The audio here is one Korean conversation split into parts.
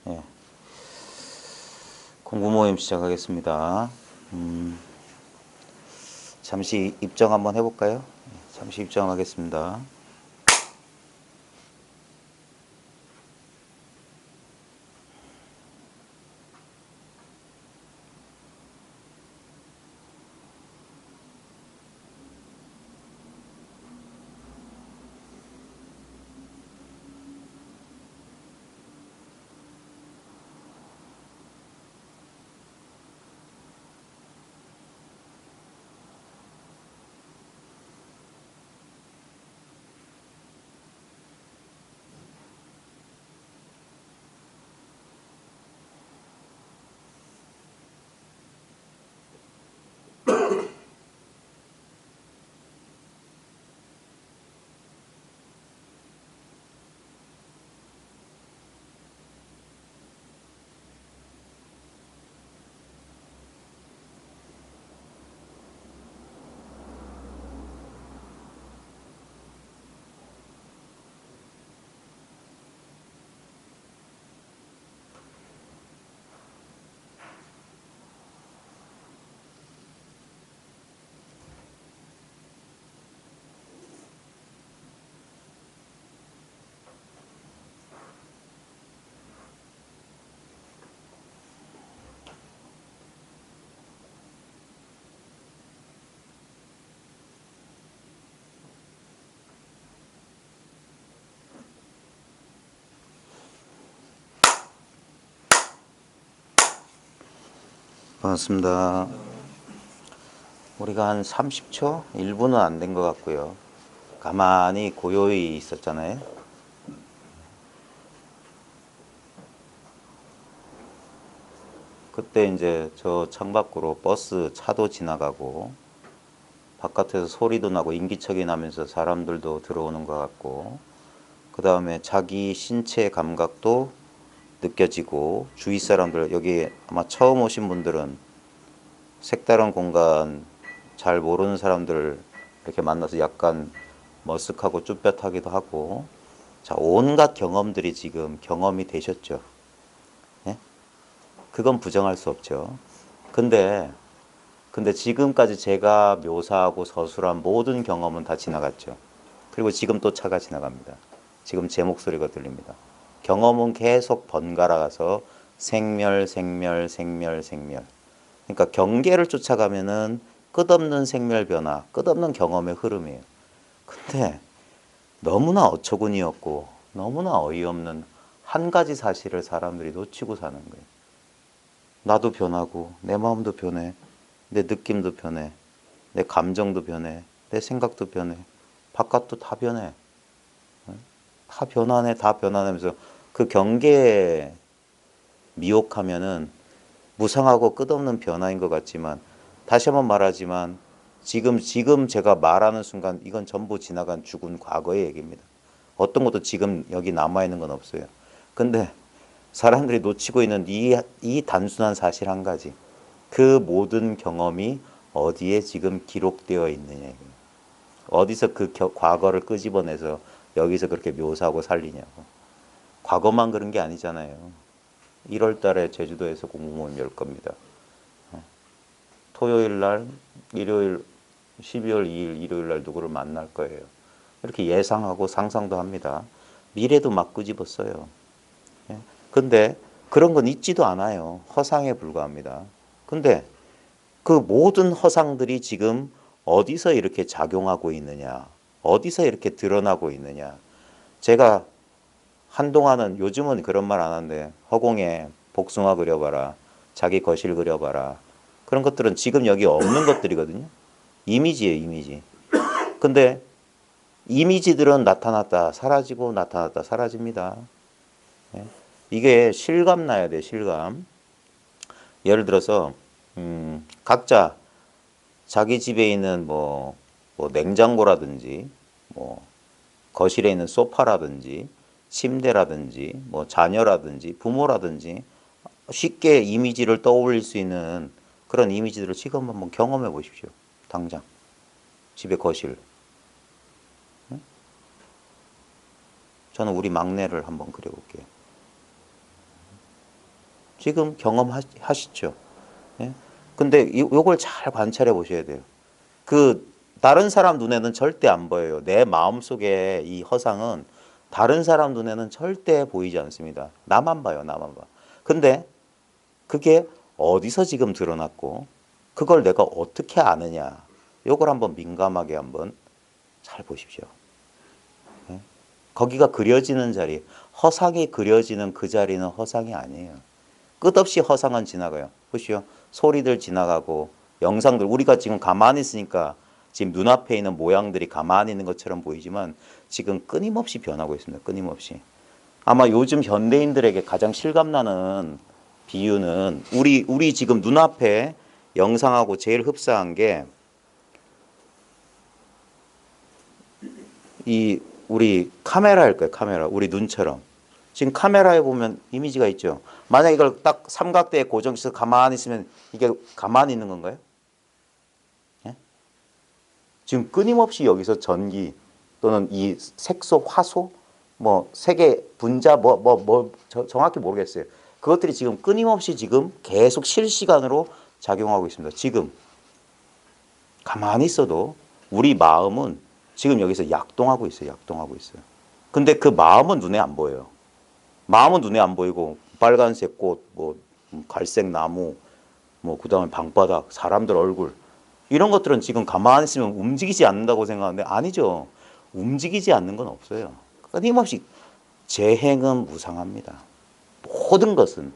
예. 공부 모임 시작하겠습니다. 잠시 입정 한번 해볼까요? 잠시 입정하겠습니다. 반갑습니다. 우리가 한 30초? 1분은 안 된 것 같고요. 가만히 고요히 있었잖아요. 그때 이제 저 창밖으로 버스 차도 지나가고 바깥에서 소리도 나고 인기척이 나면서 사람들도 들어오는 것 같고, 그 다음에 자기 신체 감각도 느껴지고, 주위 사람들, 여기 아마 처음 오신 분들은 색다른 공간 잘 모르는 사람들 이렇게 만나서 약간 머쓱하고 쭈뼛하기도 하고, 자, 온갖 경험들이 지금 경험이 되셨죠. 예? 그건 부정할 수 없죠. 근데 지금까지 제가 묘사하고 서술한 모든 경험은 다 지나갔죠. 그리고 지금 또 차가 지나갑니다. 지금 제 목소리가 들립니다. 경험은 계속 번갈아 가서 생멸, 생멸, 생멸, 생멸. 그러니까 경계를 쫓아가면은 끝없는 생멸 변화, 끝없는 경험의 흐름이에요. 근데 너무나 어처구니없고 너무나 어이없는 한 가지 사실을 사람들이 놓치고 사는 거예요. 나도 변하고 내 마음도 변해. 내 느낌도 변해. 내 감정도 변해. 내 생각도 변해. 바깥도 다 변해. 다 변하네, 다 변하면서 그 경계에 미혹하면은 무상하고 끝없는 변화인 것 같지만, 다시 한번 말하지만 지금 제가 말하는 순간 이건 전부 지나간 죽은 과거의 얘기입니다. 어떤 것도 지금 여기 남아있는 건 없어요. 근데 사람들이 놓치고 있는 이 단순한 사실 한 가지. 그 모든 경험이 어디에 지금 기록되어 있느냐. 어디서 그 과거를 끄집어내서 여기서 그렇게 묘사하고 살리냐고. 과거만 그런 게 아니잖아요. 1월 달에 제주도에서 공부모임 열 겁니다. 토요일 날, 일요일, 12월 2일 일요일 날 누구를 만날 거예요. 이렇게 예상하고 상상도 합니다. 미래도 막 끄집었어요. 예? 근데 그런 건 있지도 않아요. 허상에 불과합니다. 근데 그 모든 허상들이 지금 어디서 이렇게 작용하고 있느냐, 어디서 이렇게 드러나고 있느냐. 제가 한동안은, 요즘은 그런 말 안 하는데, 허공에 복숭아 그려봐라, 자기 거실 그려봐라, 그런 것들은 지금 여기 없는 것들이거든요. 이미지예요, 이미지. 근데 이미지들은 나타났다 사라지고 나타났다 사라집니다. 예? 이게 실감 나야 돼, 실감. 예를 들어서 각자 자기 집에 있는 뭐 냉장고라든지, 뭐 거실에 있는 소파라든지, 침대라든지, 뭐 자녀라든지, 부모라든지 쉽게 이미지를 떠올릴 수 있는 그런 이미지들을 지금 한번 경험해 보십시오. 당장 집에 거실. 저는 우리 막내를 한번 그려볼게요. 지금 경험하시죠. 예? 근데 요걸 잘 관찰해 보셔야 돼요. 그 다른 사람 눈에는 절대 안 보여요. 내 마음속에 이 허상은 다른 사람 눈에는 절대 보이지 않습니다. 나만 봐요, 나만 봐. 근데 그게 어디서 지금 드러났고 그걸 내가 어떻게 아느냐. 요걸 한번 민감하게 한번 잘 보십시오. 예? 거기가 그려지는 자리, 허상이 그려지는 그 자리는 허상이 아니에요. 끝없이 허상은 지나가요. 보시오. 소리들 지나가고 영상들 우리가 지금 가만히 있으니까 지금 눈앞에 있는 모양들이 가만히 있는 것처럼 보이지만 지금 끊임없이 변하고 있습니다. 끊임없이. 아마 요즘 현대인들에게 가장 실감나는 비유는 우리 지금 눈앞에 영상하고 제일 흡사한 게 이 우리 카메라일 거예요. 카메라. 우리 눈처럼. 지금 카메라에 보면 이미지가 있죠. 만약 이걸 딱 삼각대에 고정시켜서 가만히 있으면 이게 가만히 있는 건가요? 예? 지금 끊임없이 여기서 전기 또는 이 색소, 화소, 뭐 색의 분자, 정확히 모르겠어요. 그것들이 지금 끊임없이 지금 계속 실시간으로 작용하고 있습니다. 지금 가만히 있어도 우리 마음은 지금 여기서 약동하고 있어요. 약동하고 있어요. 근데 그 마음은 눈에 안 보여요. 마음은 눈에 안 보이고 빨간색 꽃, 뭐 갈색 나무, 뭐 그다음에 방바닥, 사람들 얼굴 이런 것들은 지금 가만히 있으면 움직이지 않는다고 생각하는데 아니죠. 움직이지 않는 건 없어요. 끊임없이 재행은 무상합니다. 모든 것은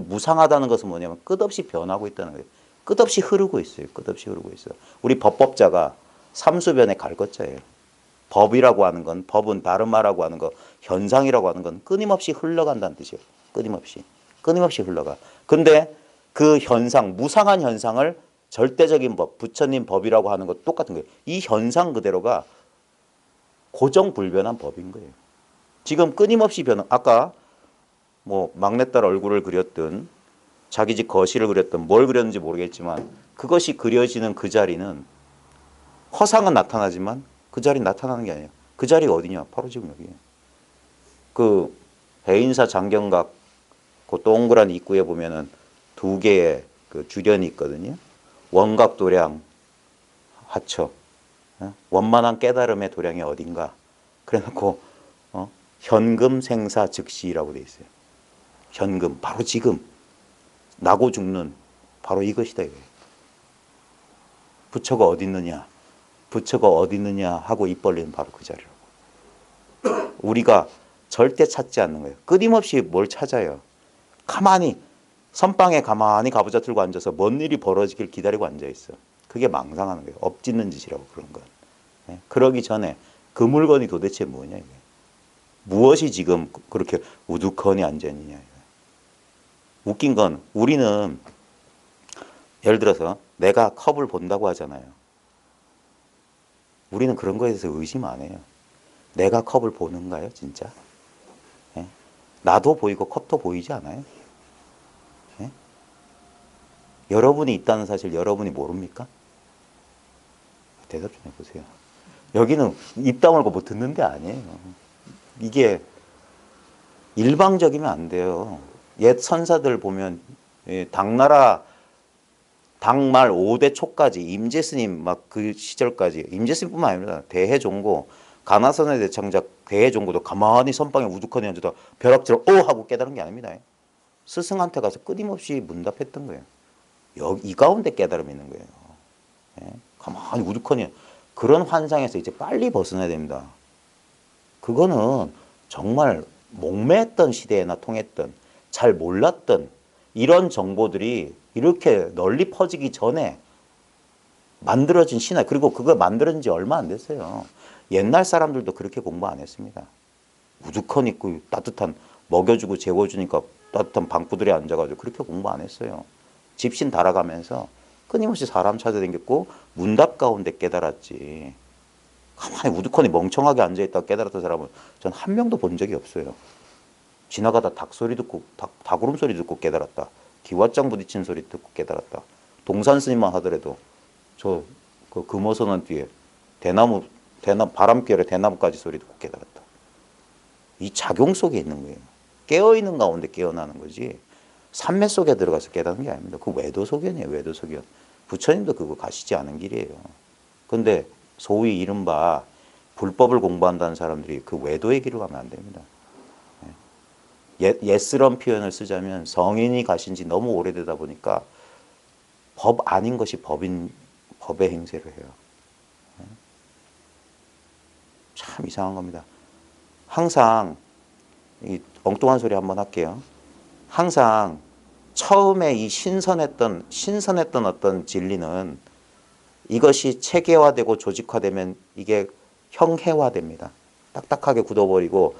무상하다는 것은 뭐냐면 끝없이 변하고 있다는 거예요. 끝없이 흐르고 있어요. 끝없이 흐르고 있어요. 우리 법법자가 삼수변의 갈것자예요. 법이라고 하는 건, 법은 다른 말하고 하는 거, 현상이라고 하는 건 끊임없이 흘러간다는 뜻이에요. 끊임없이. 끊임없이 흘러가. 근데 그 현상, 무상한 현상을 절대적인 법, 부처님 법이라고 하는 것 똑같은 거예요. 이 현상 그대로가 고정불변한 법인 거예요. 지금 끊임없이 아까 뭐 막내딸 얼굴을 그렸든 자기 집 거실을 그렸든 뭘 그렸는지 모르겠지만 그것이 그려지는 그 자리는 허상은 나타나지만 그 자리는 나타나는 게 아니에요. 그 자리가 어디냐? 바로 지금 여기에요. 그 해인사 장경각 그 동그란 입구에 보면은 두 개의 그 주련이 있거든요. 원각 도량 하처. 원만한 깨달음의 도량이 어딘가. 그래놓고 현금 생사 즉시라고 돼 있어요. 현금 바로 지금 나고 죽는 바로 이것이다 이거예요. 부처가 어디 있느냐? 부처가 어디 있느냐 하고 입 벌리는 바로 그 자리라고. 우리가 절대 찾지 않는 거예요. 끊임없이 뭘 찾아요. 가만히 선방에 가만히 가부좌 들고 앉아서 뭔 일이 벌어지길 기다리고 앉아 있어. 그게 망상하는 거예요. 엎짓는 짓이라고 그런 건. 그러기 전에 그 물건이 도대체 뭐냐 이게. 무엇이 지금 그렇게 우두커니 앉아 있느냐. 웃긴 건 우리는 예를 들어서 내가 컵을 본다고 하잖아요. 우리는 그런 거에 대해서 의심 안 해요. 내가 컵을 보는가요, 진짜? 예? 나도 보이고 컵도 보이지 않아요? 예? 여러분이 있다는 사실 여러분이 모릅니까? 대답 좀 해보세요. 여기는 입 다물고 뭐 듣는 데 아니에요. 이게 일방적이면 안 돼요. 옛 선사들 보면 당나라 당말 5대 초까지 임재스님 막 그 시절까지 임재스님뿐만 아니라 대해종고 가나선의 대창작 대해종고도 가만히 선방에 우두커니 앉아서 벼락질을 하고 깨달은 게 아닙니다. 스승한테 가서 끊임없이 문답했던 거예요. 여기 이 가운데 깨달음이 있는 거예요. 가만히 우두커니 그런 환상에서 이제 빨리 벗어나야 됩니다. 그거는 정말 목매했던 시대에나 통했던 잘 몰랐던 이런 정보들이 이렇게 널리 퍼지기 전에 만들어진 신화 그리고 그거 만들어진 지 얼마 안 됐어요. 옛날 사람들도 그렇게 공부 안 했습니다. 우두커니 있고 따뜻한 먹여주고 재워주니까 따뜻한 방구들에 앉아가지고 그렇게 공부 안 했어요. 집신 달아가면서 끊임없이 사람 찾아다녔고 문답 가운데 깨달았지. 가만히 우두커니 멍청하게 앉아있다가 깨달았던 사람은 전 한 명도 본 적이 없어요. 지나가다 닭 소리 듣고 닭 울음소리 듣고 깨달았다. 기왓장 부딪힌 소리 듣고 깨달았다. 동산 스님만 하더라도 저 그 금호선원 뒤에 대나무 바람결에 대나무까지 소리 듣고 깨달았다. 이 작용 속에 있는 거예요. 깨어있는 가운데 깨어나는 거지 산매 속에 들어가서 깨닫는 게 아닙니다. 그 외도소견이에요. 외도소견. 부처님도 그거 가시지 않은 길이에요. 근데 소위 이른바 불법을 공부한다는 사람들이 그 외도의 길을 가면 안 됩니다. 옛스러운 표현을 쓰자면 성인이 가신 지 너무 오래되다 보니까 법 아닌 것이 법의 행세를 해요. 참 이상한 겁니다. 항상 이 엉뚱한 소리 한번 할게요. 항상 처음에 이 신선했던 어떤 진리는 이것이 체계화되고 조직화되면 이게 형해화됩니다. 딱딱하게 굳어버리고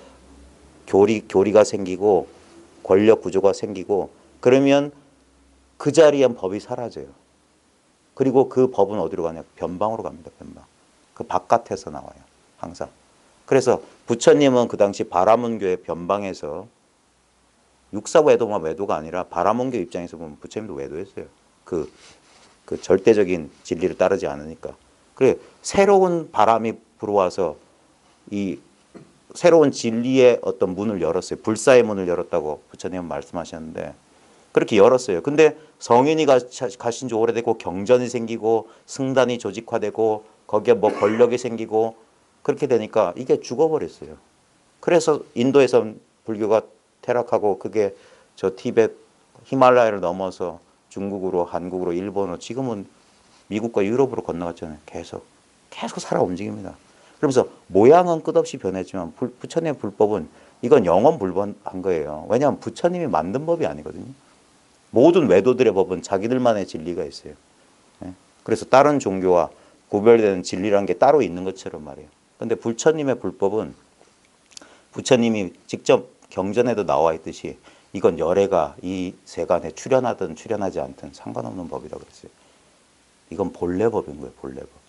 교리가 생기고 권력 구조가 생기고 그러면 그 자리엔 법이 사라져요. 그리고 그 법은 어디로 가냐? 변방으로 갑니다. 변방. 그 바깥에서 나와요. 항상. 그래서 부처님은 그 당시 바라문교의 변방에서 육사 외도만 외도가 아니라 바라문교 입장에서 보면 부처님도 외도했어요. 그 절대적인 진리를 따르지 않으니까. 그래 새로운 바람이 불어와서 이 새로운 진리의 어떤 문을 열었어요. 불사의 문을 열었다고 부처님은 말씀하셨는데 그렇게 열었어요. 근데 성인이 가신 지 오래되고 경전이 생기고 승단이 조직화되고 거기에 뭐 권력이 생기고 그렇게 되니까 이게 죽어버렸어요. 그래서 인도에서 불교가 퇴락하고 그게 저 티벳 히말라야를 넘어서 중국으로 한국으로 일본으로 지금은 미국과 유럽으로 건너갔잖아요. 계속 살아 움직입니다. 그러면서 모양은 끝없이 변했지만 부처님의 불법은 이건 영원 불변한 거예요. 왜냐하면 부처님이 만든 법이 아니거든요. 모든 외도들의 법은 자기들만의 진리가 있어요. 그래서 다른 종교와 구별되는 진리라는 게 따로 있는 것처럼 말이에요. 그런데 부처님의 불법은 부처님이 직접 경전에도 나와 있듯이 이건 열애가 이 세간에 출현하든 출현하지 않든 상관없는 법이다 그랬어요. 이건 본래 법인 거예요. 본래 법.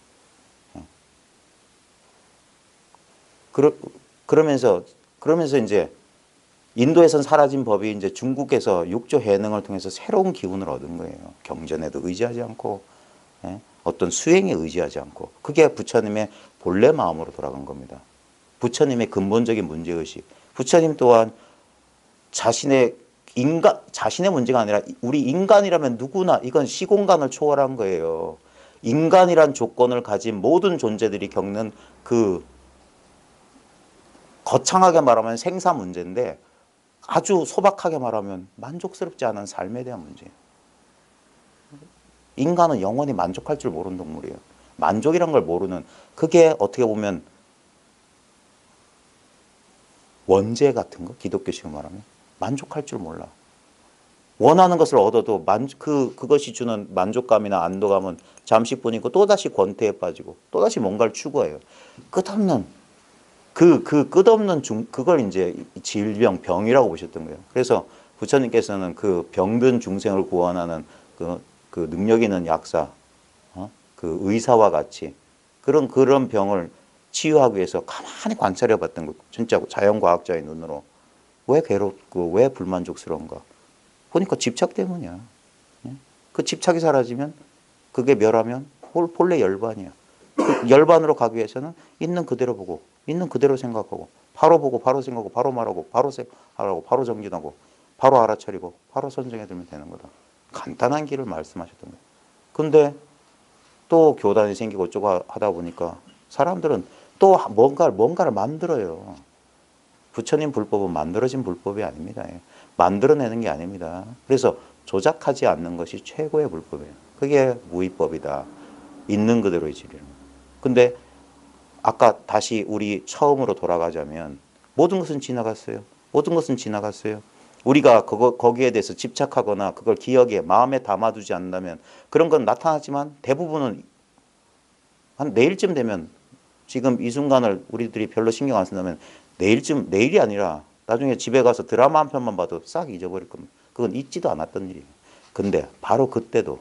그러면서 이제 인도에선 사라진 법이 이제 중국에서 육조 해능을 통해서 새로운 기운을 얻은 거예요. 경전에도 의지하지 않고 어떤 수행에 의지하지 않고 그게 부처님의 본래 마음으로 돌아간 겁니다. 부처님의 근본적인 문제의식. 부처님 또한 자신의 문제가 아니라 우리 인간이라면 누구나 이건 시공간을 초월한 거예요. 인간이란 조건을 가진 모든 존재들이 겪는 그 거창하게 말하면 생사 문제인데 아주 소박하게 말하면 만족스럽지 않은 삶에 대한 문제예요. 인간은 영원히 만족할 줄 모르는 동물이에요. 만족이란 걸 모르는 그게 어떻게 보면 원죄 같은 거 기독교식으로 말하면 만족할 줄 몰라. 원하는 것을 얻어도 그것이 주는 만족감이나 안도감은 잠시뿐이고 또다시 권태에 빠지고 또다시 뭔가를 추구해요. 끝없는 그걸 이제 질병, 병이라고 보셨던 거예요. 그래서 부처님께서는 그 병든 중생을 구원하는 그 능력 있는 약사, 그 의사와 같이 그런 병을 치유하기 위해서 가만히 관찰해 봤던 거. 진짜 자연과학자의 눈으로. 왜 괴롭고 왜 불만족스러운가. 보니까 집착 때문이야. 그 집착이 사라지면 그게 멸하면 본래 열반이야. 그 열반으로 가기 위해서는 있는 그대로 보고 있는 그대로 생각하고 바로 보고 바로 생각하고 바로 말하고 바로 하라고 바로 정진하고 바로 알아차리고 바로 선정해 두면 되는 거다. 간단한 길을 말씀하셨던 거예요. 근데 또 교단이 생기고 어쩌고 하다 보니까 사람들은 또 뭔가를 만들어요. 부처님 불법은 만들어진 불법이 아닙니다. 만들어내는 게 아닙니다. 그래서 조작하지 않는 것이 최고의 불법이에요. 그게 무위법이다. 있는 그대로의 진리는. 근데 아까 다시 우리 처음으로 돌아가자면 모든 것은 지나갔어요. 모든 것은 지나갔어요. 우리가 거기에 대해서 집착하거나 그걸 기억에 마음에 담아두지 않는다면 그런 건 나타나지만 대부분은 한 내일쯤 되면 지금 이 순간을 우리들이 별로 신경 안 쓴다면 내일이 아니라 나중에 집에 가서 드라마 한 편만 봐도 싹 잊어버릴 겁니다. 그건 잊지도 않았던 일이에요. 근데 바로 그때도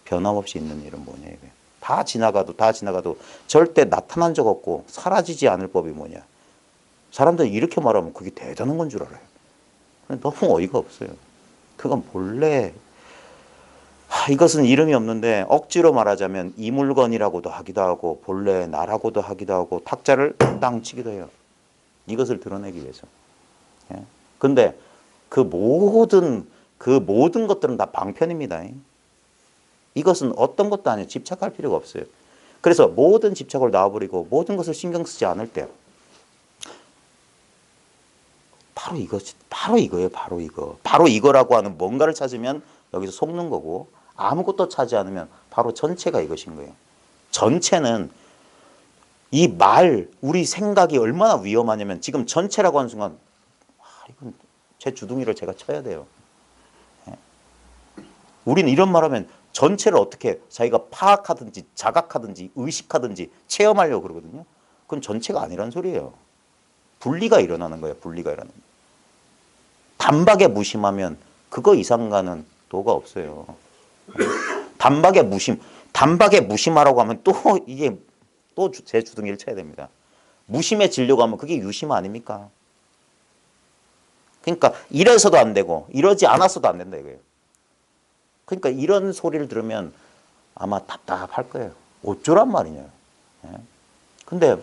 변함없이 있는 일은 뭐냐 이거예요. 다 지나가도 절대 나타난 적 없고 사라지지 않을 법이 뭐냐. 사람들이 이렇게 말하면 그게 대단한 건 줄 알아요. 너무 어이가 없어요. 그건 본래 이것은 이름이 없는데 억지로 말하자면 이 물건이라고도 하기도 하고 본래 나라고도 하기도 하고 탁자를 땅 치기도 해요. 이것을 드러내기 위해서. 근데 그 모든 것들은 다 방편입니다. 이것은 어떤 것도 아니에요. 집착할 필요가 없어요. 그래서 모든 집착을 놔버리고 모든 것을 신경 쓰지 않을 때 바로 이거예요. 바로 이거라고 하는 뭔가를 찾으면 여기서 속는 거고, 아무것도 찾지 않으면 바로 전체가 이것인 거예요. 전체는 우리 생각이 얼마나 위험하냐면, 지금 전체라고 하는 순간 이건 제 주둥이를 제가 쳐야 돼요. 우리는 이런 말하면 전체를 어떻게 자기가 파악하든지 자각하든지 의식하든지 체험하려고 그러거든요. 그건 전체가 아니란 소리예요. 분리가 일어나는 거예요. 분리가 일어나는 거예요. 단박에 무심하면 그거 이상 가는 도가 없어요. 단박에 무심하라고 하면 또 이게 또 제 주둥이를 쳐야 됩니다. 무심해지려고 하면 그게 유심 아닙니까? 그러니까 이래서도 안 되고 이러지 않았어도 안 된다 이거예요. 그러니까 이런 소리를 들으면 아마 답답할 거예요. 어쩌란 말이냐. 근데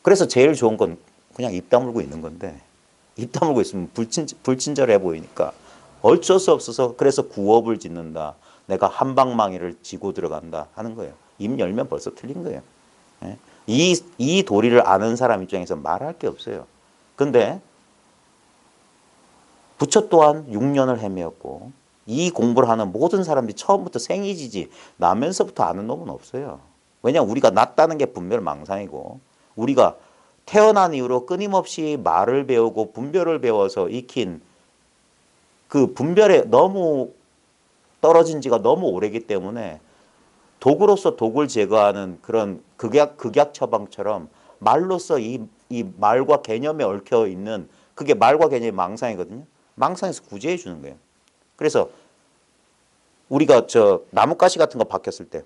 그래서 제일 좋은 건 그냥 입 다물고 있는 건데, 입 다물고 있으면 불친절해 보이니까 어쩔 수 없어서 그래서 구업을 짓는다. 내가 한방망이를 쥐고 들어간다 하는 거예요. 입 열면 벌써 틀린 거예요. 이 도리를 아는 사람 입장에서 말할 게 없어요. 근데 부처 또한 6년을 헤매었고, 이 공부를 하는 모든 사람들이 처음부터 생이지지 나면서부터 아는 놈은 없어요. 왜냐하면 우리가 낫다는 게 분별망상이고, 우리가 태어난 이후로 끊임없이 말을 배우고 분별을 배워서 익힌 그 분별에 너무 떨어진 지가 너무 오래기 때문에 도구로서 독을 제거하는 그런 극약 처방처럼 말로서 이 말과 개념에 얽혀 있는, 그게 말과 개념의 망상이거든요. 망상에서 구제해 주는 거예요. 그래서 우리가 나뭇가시 같은 거 박혔을 때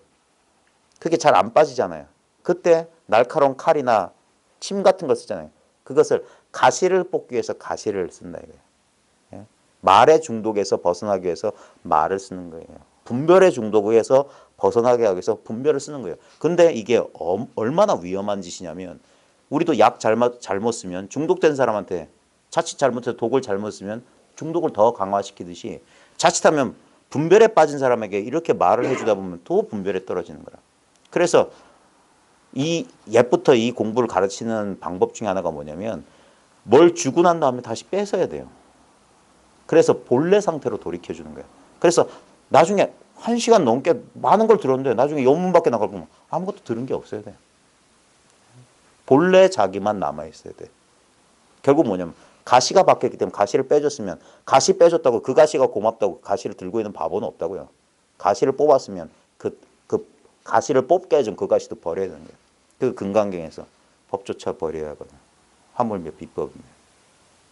그게 잘 안 빠지잖아요. 그때 날카로운 칼이나 침 같은 걸 쓰잖아요. 그것을 가시를 뽑기 위해서 가시를 쓴다 이거예요. 말의 중독에서 벗어나기 위해서 말을 쓰는 거예요. 분별의 중독에서 벗어나게 하기 위해서 분별을 쓰는 거예요. 근데 이게 얼마나 위험한 짓이냐면, 우리도 약 잘못 쓰면 중독된 사람한테, 자칫 잘못해서 독을 잘못 쓰면 중독을 더 강화시키듯이, 자칫하면 분별에 빠진 사람에게 이렇게 말을 해주다 보면 또 분별에 떨어지는 거라. 그래서 옛부터 이 공부를 가르치는 방법 중에 하나가 뭐냐면, 뭘 주고 난 다음에 다시 뺏어야 돼요. 그래서 본래 상태로 돌이켜주는 거예요. 그래서 나중에 1시간 넘게 많은 걸 들었는데 나중에 영문 밖에 나가보면 아무것도 들은 게 없어야 돼요. 본래 자기만 남아있어야 돼. 결국 뭐냐면, 가시가 바뀌었기 때문에 가시를 빼줬으면, 가시 빼줬다고 그 가시가 고맙다고 가시를 들고 있는 바보는 없다고요. 가시를 뽑았으면 그 가시를 뽑게 해준 그 가시도 버려야 되는 거예요. 그 금강경에서 법조차 버려야 하거든. 화물며 비법이며.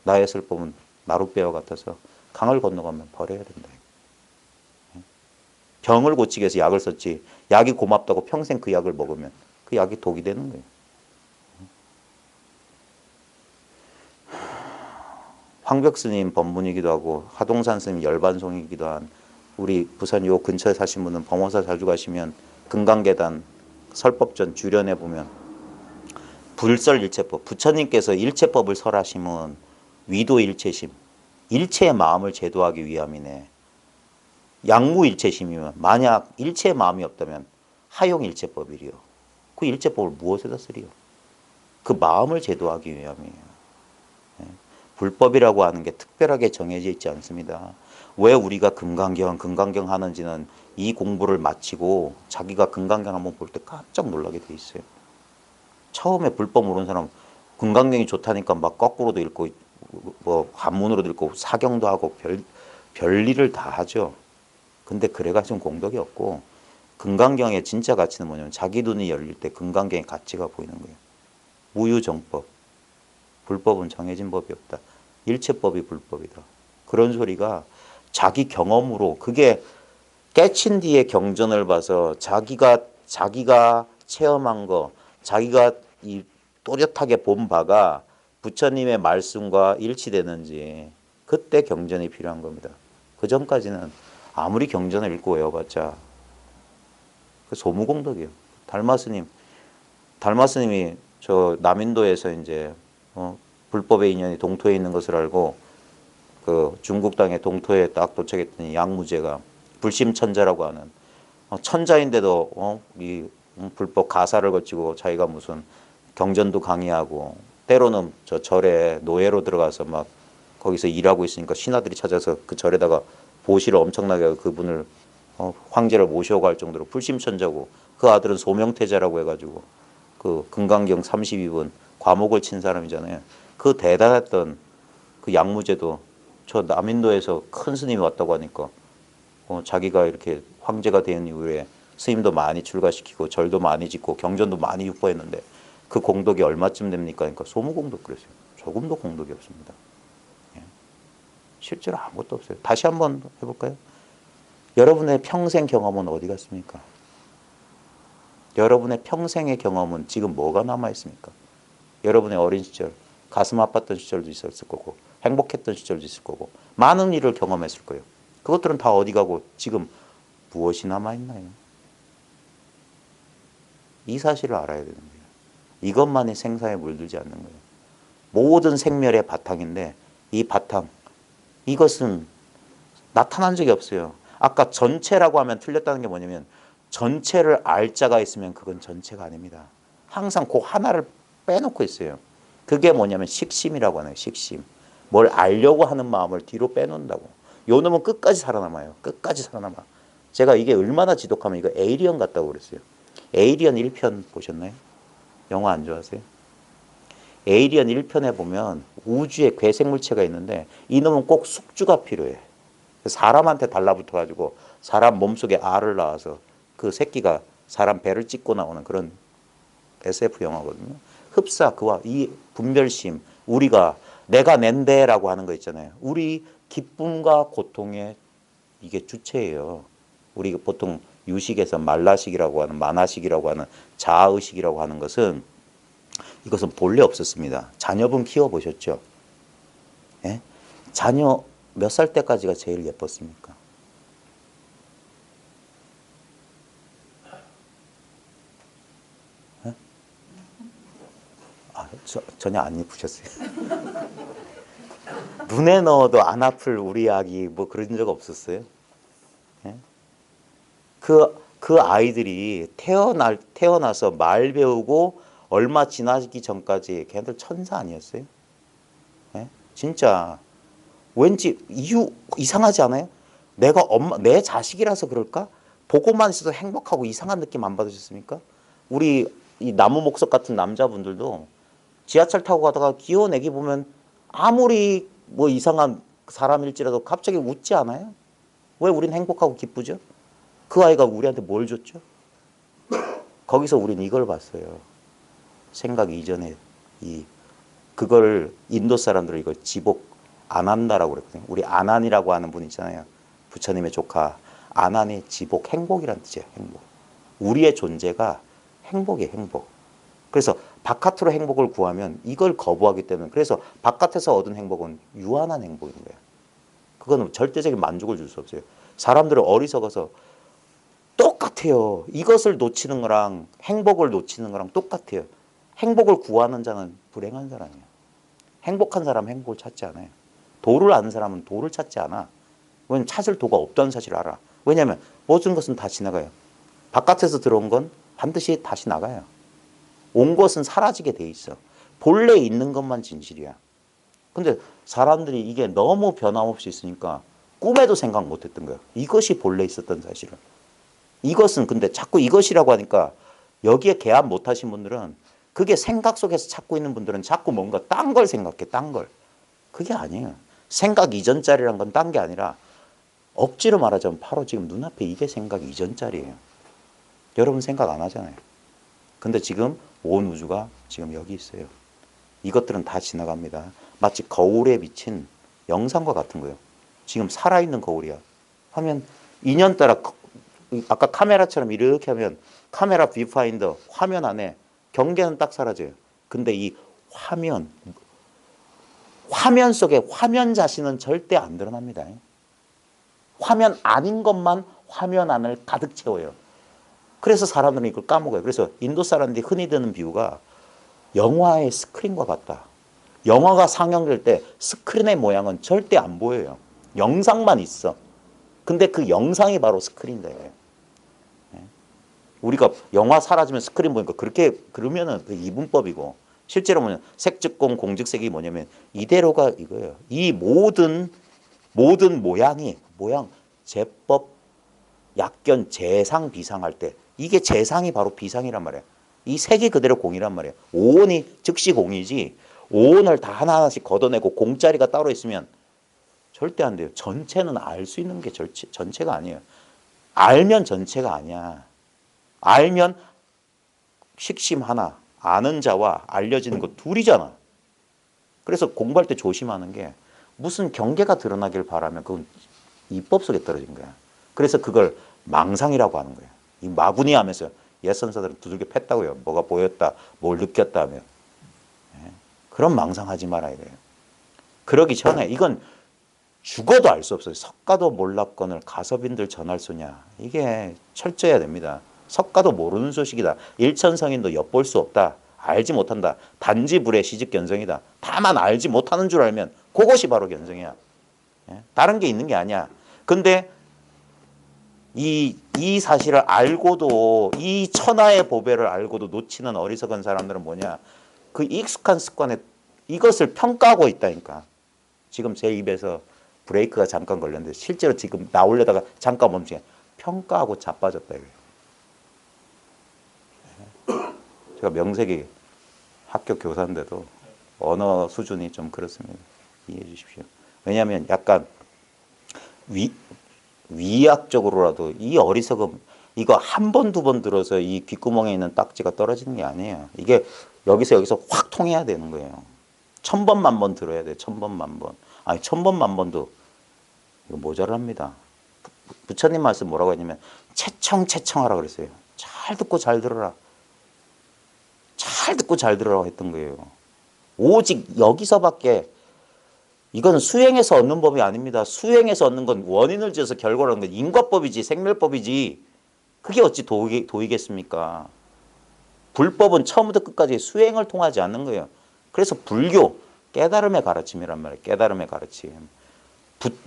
나의 슬픔은 나룻배와 같아서 강을 건너가면 버려야 된다. 병을 고치기 위해서 약을 썼지, 약이 고맙다고 평생 그 약을 먹으면 그 약이 독이 되는 거예요. 황벽스님 법문이기도 하고 하동산 스님 열반송이기도 한 우리 부산 요 근처에 사신 분은 범어사 자주 가시면 금강계단 설법전 주련에 보면 불설일체법, 부처님께서 일체법을 설하심은 위도일체심, 일체의 마음을 제도하기 위함이네. 양무일체심이면, 만약 일체의 마음이 없다면 하용일체법이리요. 그 일체법을 무엇에다 쓰리요? 그 마음을 제도하기 위함이에요. 불법이라고 하는 게 특별하게 정해져 있지 않습니다. 왜 우리가 금강경 하는지는 이 공부를 마치고 자기가 금강경 한번 볼 때 깜짝 놀라게 돼 있어요. 처음에 불법 모르는 사람 금강경이 좋다니까 막 거꾸로도 읽고 뭐 한문으로도 읽고 사경도 하고 별일을 다 하죠. 근데 그래가지고 공덕이 없고, 금강경의 진짜 가치는 뭐냐면 자기 눈이 열릴 때 금강경의 가치가 보이는 거예요. 무유정법, 불법은 정해진 법이 없다. 일체법이 불법이다. 그런 소리가 자기 경험으로, 그게 깨친 뒤에 경전을 봐서 자기가 체험한 거, 자기가 이 또렷하게 본 바가 부처님의 말씀과 일치되는지, 그때 경전이 필요한 겁니다. 그 전까지는 아무리 경전을 읽고 외워봤자 소무공덕이에요. 달마스님이 저 남인도에서 이제 불법의 인연이 동토에 있는 것을 알고 그 중국 땅의 동토에 딱 도착했더니 양무제가 불심천자라고 하는 천자인데도 이 불법 가사를 거치고 자기가 무슨 경전도 강의하고 때로는 저 절에 노예로 들어가서 막 거기서 일하고 있으니까 신하들이 찾아서 그 절에다가 보시를 엄청나게 하고 그분을 황제를 모셔고 할 정도로 불심천자고 그 아들은 소명태자라고 해가지고 그 금강경 32번 과목을 친 사람이잖아요. 그 대단했던 그 양무제도 저 남인도에서 큰 스님이 왔다고 하니까 자기가 이렇게 황제가 된 이후에 스님도 많이 출가시키고 절도 많이 짓고 경전도 많이 유포했는데 그 공덕이 얼마쯤 됩니까? 그러니까 소무공덕 그랬어요. 조금도 공덕이 없습니다. 예. 실제로 아무것도 없어요. 다시 한번 해볼까요? 여러분의 평생 경험은 어디 갔습니까? 여러분의 평생의 경험은 지금 뭐가 남아있습니까? 여러분의 어린 시절, 가슴 아팠던 시절도 있었을 거고 행복했던 시절도 있을 거고 많은 일을 경험했을 거예요. 그것들은 다 어디 가고 지금 무엇이 남아있나요? 이 사실을 알아야 되는 거예요. 이것만이 생사에 물들지 않는 거예요. 모든 생멸의 바탕인데 이 바탕, 이것은 나타난 적이 없어요. 아까 전체라고 하면 틀렸다는 게 뭐냐면 전체를 알 자가 있으면 그건 전체가 아닙니다. 항상 그 하나를 빼놓고 있어요. 그게 뭐냐면 식심이라고 하는 거예요. 식심. 뭘 알려고 하는 마음을 뒤로 빼놓는다고. 요 놈은 끝까지 살아남아요. 끝까지 살아남아. 제가 이게 얼마나 지독하면 이거 에이리언 같다고 그랬어요. 에이리언 1편 보셨나요? 영화 안 좋아하세요? 에이리언 1편에 보면 우주에 괴생물체가 있는데 이놈은 꼭 숙주가 필요해. 사람한테 달라붙어가지고 사람 몸속에 알을 낳아서 그 새끼가 사람 배를 찍고 나오는 그런 SF 영화거든요. 흡사 그와 이 분별심, 우리가 내가 낸데라고 하는 거 있잖아요. 우리 기쁨과 고통의 이게 주체예요. 우리 보통 유식에서 말라식이라고 하는 만화식이라고 하는 자아의식이라고 하는 것은 이것은 본래 없었습니다. 자녀분 키워보셨죠? 예? 자녀 몇 살 때까지가 제일 예뻤습니까? 예? 전혀 안 예쁘셨어요. 눈에 넣어도 안 아플 우리 아기 뭐 그런 적 없었어요? 예? 그 아이들이 태어나서 말 배우고 얼마 지나기 전까지 걔네들 천사 아니었어요? 예? 진짜 왠지 이유 이상하지 않아요? 내가 내 자식이라서 그럴까? 보고만 있어도 행복하고 이상한 느낌 안 받으셨습니까? 우리 이 나무 목석 같은 남자분들도 지하철 타고 가다가 귀여운 애기 보면 아무리 뭐 이상한 사람일지라도 갑자기 웃지 않아요? 왜 우린 행복하고 기쁘죠? 그 아이가 우리한테 뭘 줬죠? 거기서 우린 이걸 봤어요. 생각 이전에 그걸 인도 사람들은 이걸 지복 안한다라고 그랬거든요. 우리 아난이라고 하는 분 있잖아요. 부처님의 조카 아난이 지복 행복이란 뜻이에요. 행복. 우리의 존재가 행복이에요. 행복. 그래서 바깥으로 행복을 구하면 이걸 거부하기 때문에 그래서 바깥에서 얻은 행복은 유한한 행복인 거예요. 그거는 절대적인 만족을 줄 수 없어요. 사람들은 어리석어서 똑같아요. 이것을 놓치는 거랑 행복을 놓치는 거랑 똑같아요. 행복을 구하는 자는 불행한 사람이에요. 행복한 사람은 행복을 찾지 않아요. 도를 아는 사람은 도를 찾지 않아. 왜냐면 찾을 도가 없다는 사실을 알아. 왜냐하면 모든 것은 다 지나가요. 바깥에서 들어온 건 반드시 다시 나가요. 온 것은 사라지게 돼 있어. 본래 있는 것만 진실이야. 근데 사람들이 이게 너무 변함없이 있으니까 꿈에도 생각 못했던 거야. 이것이 본래 있었던 사실을. 이것은 근데 자꾸 이것이라고 하니까 여기에 개합 못하신 분들은 그게 생각 속에서 찾고 있는 분들은 자꾸 뭔가 딴 걸 생각해. 딴 걸. 그게 아니에요. 생각 이전짜리란 건 딴 게 아니라 억지로 말하자면 바로 지금 눈앞에 이게 생각 이전짜리예요. 여러분 생각 안 하잖아요. 근데 지금 온 우주가 지금 여기 있어요. 이것들은 다 지나갑니다. 마치 거울에 비친 영상과 같은 거예요. 지금 살아있는 거울이야. 하면 인연 따라 아까 카메라처럼 이렇게 하면 카메라 뷰파인더 화면 안에 경계는 딱 사라져요. 근데 이 화면 속에 화면 자신은 절대 안 드러납니다. 화면 아닌 것만 화면 안을 가득 채워요. 그래서 사람들은 이걸 까먹어요. 그래서 인도 사람들이 흔히 드는 비유가 영화의 스크린과 같다. 영화가 상영될 때 스크린의 모양은 절대 안 보여요. 영상만 있어. 근데 그 영상이 바로 스크린이다. 우리가 영화 사라지면 스크린 보니까 그렇게 그러면은 그 이분법이고, 실제로 뭐냐, 색즉공 공즉색이 뭐냐면 이대로가 이거예요. 이 모든 모양이 제법 약견 재상 비상 할 때 이게 재상이 바로 비상이란 말이에요. 이 색이 그대로 공이란 말이에요. 오온이 즉시 공이지, 오온을 다 하나하나씩 걷어내고 공자리가 따로 있으면 절대 안 돼요. 전체는 알 수 있는 게 전체가 아니에요. 알면 전체가 아니야. 알면 식심 하나, 아는 자와 알려지는 것 둘이잖아. 그래서 공부할 때 조심하는 게, 무슨 경계가 드러나길 바라면 그건 이법 속에 떨어진 거야. 그래서 그걸 망상이라고 하는 거야. 이 마구니 하면서 옛 선사들은 두들겨 팼다고요. 뭐가 보였다, 뭘 느꼈다 하면. 그런 망상하지 말아야 돼요. 그러기 전에 이건 죽어도 알 수 없어요. 석가도 몰랐거늘 가섭인들 전할 수냐. 이게 철저해야 됩니다. 석가도 모르는 소식이다. 일천성인도 엿볼 수 없다. 알지 못한다. 단지 불의 시직 견성이다. 다만 알지 못하는 줄 알면 그것이 바로 견성이야. 다른 게 있는 게 아니야. 근데 이 사실을 알고도, 이 천하의 보배를 알고도 놓치는 어리석은 사람들은 뭐냐. 그 익숙한 습관에 이것을 평가하고 있다니까. 지금 제 입에서 브레이크가 잠깐 걸렸는데 실제로 지금 나오려다가 잠깐 멈추게 평가하고 자빠졌다 이거예요. 제가 명색이 학교 교사인데도 언어 수준이 좀 그렇습니다. 이해해 주십시오. 왜냐하면 약간 위약적으로라도 이 어리석음, 이거 한 번, 두 번 들어서 이 귓구멍에 있는 딱지가 떨어지는 게 아니에요. 이게 여기서 확 통해야 되는 거예요. 1000번, 만번 들어야 돼. 1000번, 만번. 아니 1000번, 만번도 이거 모자랍니다. 부처님 말씀 뭐라고 했냐면 채청하라 그랬어요. 잘 듣고 잘 들어라. 잘 듣고 잘 들으라고 했던 거예요. 오직 여기서밖에, 이건 수행에서 얻는 법이 아닙니다. 수행에서 얻는 건 원인을 지어서 결과를 얻는 건 인과법이지, 생멸법이지. 그게 어찌 도이겠습니까? 불법은 처음부터 끝까지 수행을 통하지 않는 거예요. 그래서 불교, 깨달음의 가르침이란 말이에요. 깨달음의 가르침.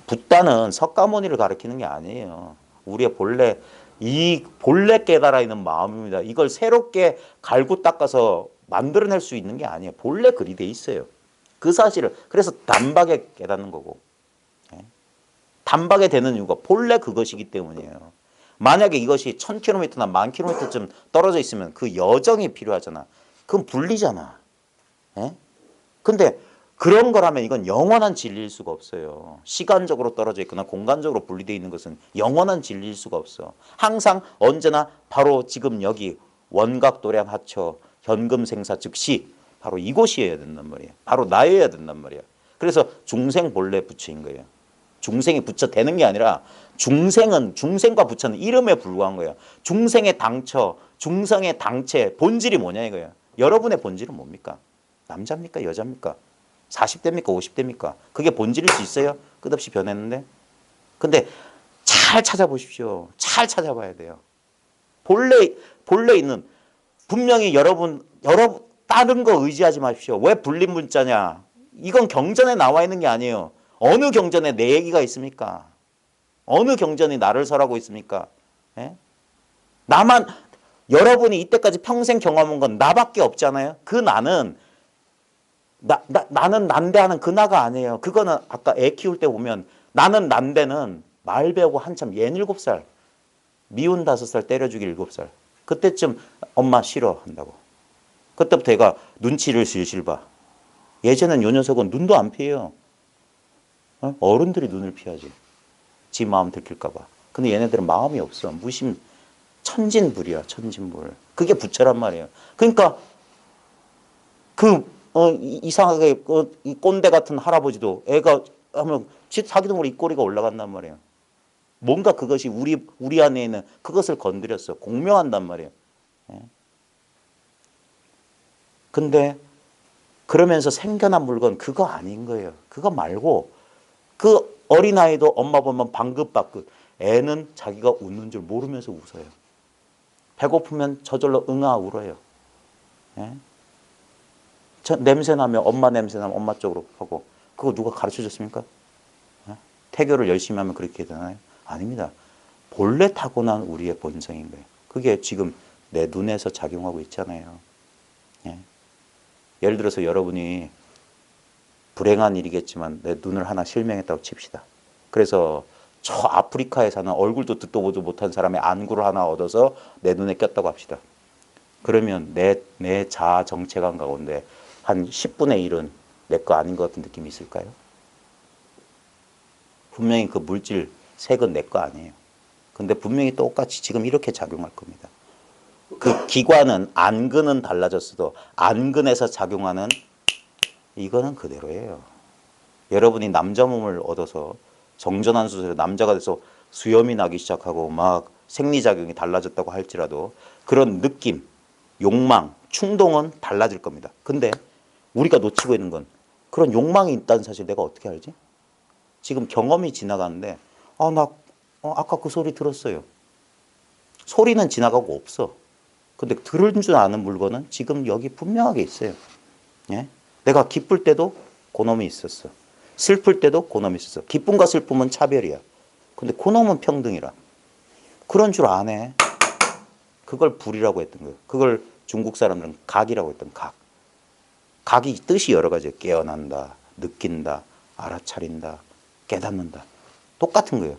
붓다는 석가모니를 가르치는 게 아니에요. 우리의 본래 깨달아 있는 마음입니다. 이걸 새롭게 갈고 닦아서 만들어낼 수 있는 게 아니에요. 본래 그리 돼 있어요. 그 사실을, 그래서 단박에 깨닫는 거고, 단박에 되는 이유가 본래 그것이기 때문이에요. 만약에 이것이 1000km나 10,000km쯤 떨어져 있으면 그 여정이 필요하잖아. 그건 분리잖아. 근데 그런 거라면 이건 영원한 진리일 수가 없어요. 시간적으로 떨어져 있거나 공간적으로 분리되어 있는 것은 영원한 진리일 수가 없어. 항상 언제나 바로 지금 여기 원각도량 하처 현금생사 즉시 바로 이곳이어야 된단 말이에요. 바로 나여야 된단 말이에요. 그래서 중생 본래 부처인 거예요. 중생이 부처 되는 게 아니라 중생과 부처는 이름에 불과한 거예요. 중생의 당처, 중생의 당체, 본질이 뭐냐 이거예요. 여러분의 본질은 뭡니까? 남자입니까? 여자입니까? 40대입니까? 50대입니까? 그게 본질일 수 있어요? 끝없이 변했는데. 근데 잘 찾아보십시오. 잘 찾아봐야 돼요. 본래 있는, 분명히 여러분 다른 거 의지하지 마십시오. 왜 불린 문자냐? 이건 경전에 나와 있는 게 아니에요. 어느 경전에 내 얘기가 있습니까? 어느 경전이 나를 설하고 있습니까? 나만, 여러분이 이때까지 평생 경험한 건 나밖에 없잖아요. 그 나는 나는 난데하는 그 나가 아니에요. 그거는 아까 애 키울 때 보면 나는 난데는 말 배우고 한참 얘 7살, 미운 5살, 때려주기 7살. 그때쯤 엄마 싫어 한다고. 그때부터 얘가 눈치를 슬슬 봐. 예전엔 요 녀석은 눈도 안 피해요. 어른들이 눈을 피하지. 지 마음 들킬까 봐. 근데 얘네들은 마음이 없어. 무심, 천진불이야. 천진불. 그게 부처란 말이에요. 그러니까 이상하게 이 꼰대 같은 할아버지도 애가 하면 사기둥으로 입꼬리가 올라간단 말이에요. 뭔가 그것이 우리 안에 있는 그것을 건드렸어. 공명한단 말이에요. 근데 그러면서 생겨난 물건 그거 아닌 거예요. 그거 말고 그 어린아이도 엄마 보면 방긋방긋. 애는 자기가 웃는 줄 모르면서 웃어요. 배고프면 저절로 응아 울어요. 냄새 나면 엄마 냄새 나면 엄마 쪽으로 하고 그거 누가 가르쳐 줬습니까? 태교를 열심히 하면 그렇게 되나요? 아닙니다. 본래 타고난 우리의 본성인 거예요. 그게 지금 내 눈에서 작용하고 있잖아요. 예. 예를 들어서 여러분이 불행한 일이겠지만 내 눈을 하나 실명했다고 칩시다. 그래서 저 아프리카에 사는 얼굴도 듣도 보도 못한 사람의 안구를 하나 얻어서 내 눈에 꼈다고 합시다. 그러면 내 자아 정체감 가운데 한 10분의 1은 내 거 아닌 것 같은 느낌이 있을까요? 분명히 그 물질 색은 내 거 아니에요. 근데 분명히 똑같이 지금 이렇게 작용할 겁니다. 그 기관은 안근은 달라졌어도 안근에서 작용하는 이거는 그대로예요. 여러분이 남자 몸을 얻어서 정전환 수술에 남자가 돼서 수염이 나기 시작하고 막 생리작용이 달라졌다고 할지라도 그런 느낌, 욕망, 충동은 달라질 겁니다. 근데 우리가 놓치고 있는 건 그런 욕망이 있다는 사실 내가 어떻게 알지? 지금 경험이 지나가는데 아까 그 소리 들었어요. 소리는 지나가고 없어. 근데 들은 줄 아는 물건은 지금 여기 분명하게 있어요. 예? 내가 기쁠 때도 그놈이 있었어. 슬플 때도 그놈이 있었어. 기쁨과 슬픔은 차별이야. 근데 그놈은 평등이라. 그런 줄 아네. 그걸 불이라고 했던 거예요. 그걸 중국 사람들은 각이라고 했던 각. 각이 뜻이 여러 가지예요. 깨어난다, 느낀다, 알아차린다, 깨닫는다. 똑같은 거예요.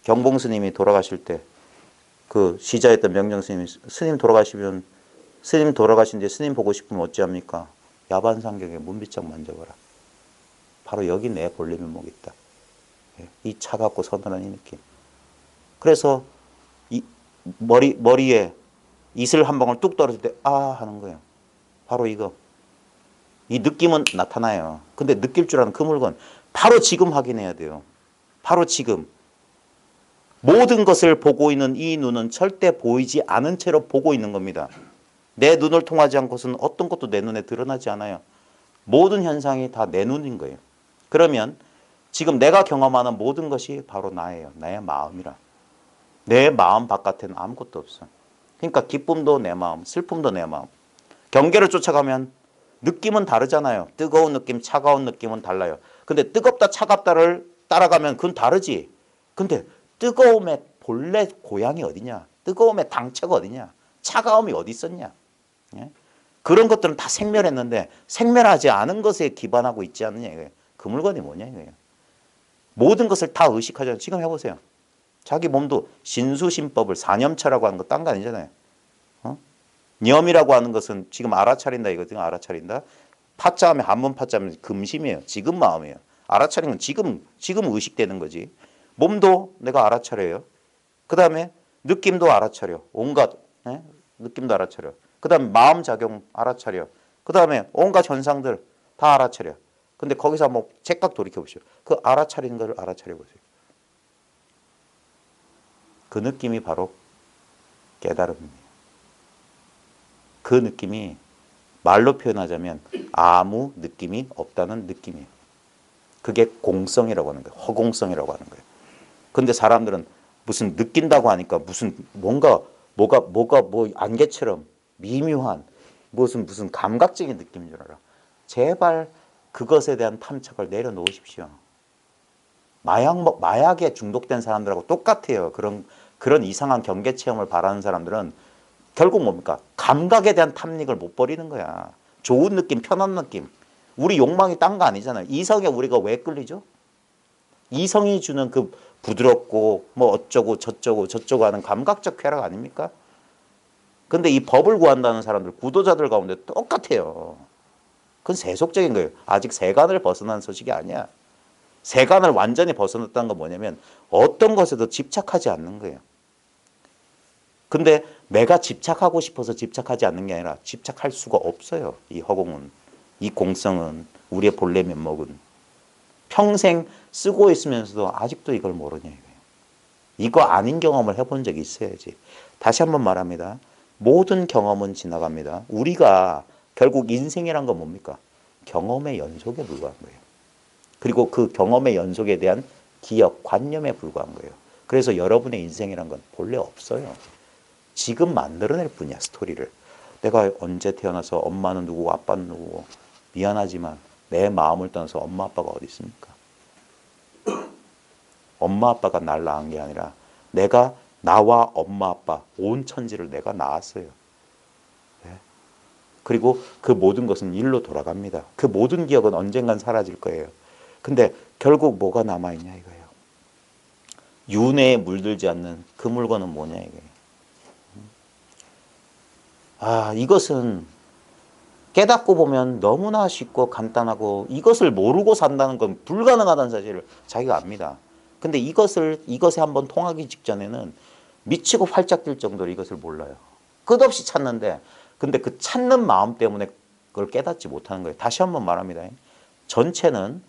경봉 스님이 돌아가실 때 그 시자였던 명정 스님이 스님 돌아가시면 스님 돌아가신 뒤에 스님 보고 싶으면 어찌합니까? 야반상경에 문빗장 만져봐라. 바로 여기 내 본래 면목이 있다. 이 차갑고 서늘한 이 느낌. 그래서 이 머리에 이슬 한 방울 뚝 떨어질 때 하는 거예요. 바로 이거. 이 느낌은 나타나요. 근데 느낄 줄 아는 그 물건 바로 지금 확인해야 돼요. 바로 지금. 모든 것을 보고 있는 이 눈은 절대 보이지 않은 채로 보고 있는 겁니다. 내 눈을 통하지 않고서는 어떤 것도 내 눈에 드러나지 않아요. 모든 현상이 다 내 눈인 거예요. 그러면 지금 내가 경험하는 모든 것이 바로 나예요. 나의 마음이라. 내 마음 바깥에는 아무것도 없어. 그러니까 기쁨도 내 마음, 슬픔도 내 마음. 경계를 쫓아가면 느낌은 다르잖아요. 뜨거운 느낌, 차가운 느낌은 달라요. 근데 뜨겁다, 차갑다를 따라가면 그건 다르지. 근데 뜨거움의 본래 고향이 어디냐? 뜨거움의 당처가 어디냐? 차가움이 어디 있었냐? 예? 그런 것들은 다 생멸했는데 생멸하지 않은 것에 기반하고 있지 않느냐 이거예요. 그 물건이 뭐냐 이거예요. 모든 것을 다 의식하잖아요. 지금 해보세요. 자기 몸도 신수신법을 사념차라고 하는 거 딴 거 아니잖아요. 념이라고 하는 것은 지금 알아차린다 이거든요. 알아차린다. 파자하면 한문 파자하면 금심이에요. 지금 마음이에요. 알아차리는 건 지금 의식되는 거지. 몸도 내가 알아차려요. 그 다음에 느낌도 알아차려. 온갖 느낌도 알아차려. 그 다음에 마음 작용 알아차려. 그 다음에 온갖 현상들 다 알아차려. 근데 거기서 한번 제각 돌이켜보시오. 그 알아차리는 걸 알아차려보세요. 그 느낌이 바로 깨달음이에요. 그 느낌이 말로 표현하자면 아무 느낌이 없다는 느낌이에요. 그게 공성이라고 하는 거예요. 허공성이라고 하는 거예요. 근데 사람들은 무슨 느낀다고 하니까 무슨 뭐가 안개처럼 미묘한 무슨 감각적인 느낌인 줄 알아. 제발 그것에 대한 탐착을 내려놓으십시오. 마약에 중독된 사람들하고 똑같아요. 그런 이상한 경계 체험을 바라는 사람들은 결국 뭡니까? 감각에 대한 탐닉을 못 버리는 거야. 좋은 느낌, 편한 느낌. 우리 욕망이 딴 거 아니잖아요. 이성에 우리가 왜 끌리죠? 이성이 주는 그 부드럽고 뭐 어쩌고 저쩌고 하는 감각적 쾌락 아닙니까? 근데 이 법을 구한다는 사람들, 구도자들 가운데 똑같아요. 그건 세속적인 거예요. 아직 세간을 벗어난 소식이 아니야. 세간을 완전히 벗어났다는 건 뭐냐면 어떤 것에도 집착하지 않는 거예요. 근데 내가 집착하고 싶어서 집착하지 않는 게 아니라 집착할 수가 없어요. 이 허공은, 이 공성은, 우리의 본래 면목은. 평생 쓰고 있으면서도 아직도 이걸 모르냐 이거예요. 이거 아닌 경험을 해본 적이 있어야지. 다시 한번 말합니다. 모든 경험은 지나갑니다. 우리가 결국 인생이란 건 뭡니까? 경험의 연속에 불과한 거예요. 그리고 그 경험의 연속에 대한 기억, 관념에 불과한 거예요. 그래서 여러분의 인생이란 건 본래 없어요. 지금 만들어낼 뿐이야, 스토리를. 내가 언제 태어나서 엄마는 누구고 아빠는 누구고 미안하지만 내 마음을 떠나서 엄마 아빠가 어디 있습니까? 엄마 아빠가 날 낳은 게 아니라 내가 나와 엄마 아빠 온 천지를 내가 낳았어요. 네. 그리고 그 모든 것은 일로 돌아갑니다. 그 모든 기억은 언젠간 사라질 거예요. 근데 결국 뭐가 남아있냐 이거예요. 윤회에 물들지 않는 그 물건은 뭐냐 이거예요. 이것은 깨닫고 보면 너무나 쉽고 간단하고 이것을 모르고 산다는 건 불가능하다는 사실을 자기가 압니다. 근데 이것에 한번 통하기 직전에는 미치고 활짝 뛸 정도로 이것을 몰라요. 끝없이 찾는데, 근데 그 찾는 마음 때문에 그걸 깨닫지 못하는 거예요. 다시 한번 말합니다. 전체는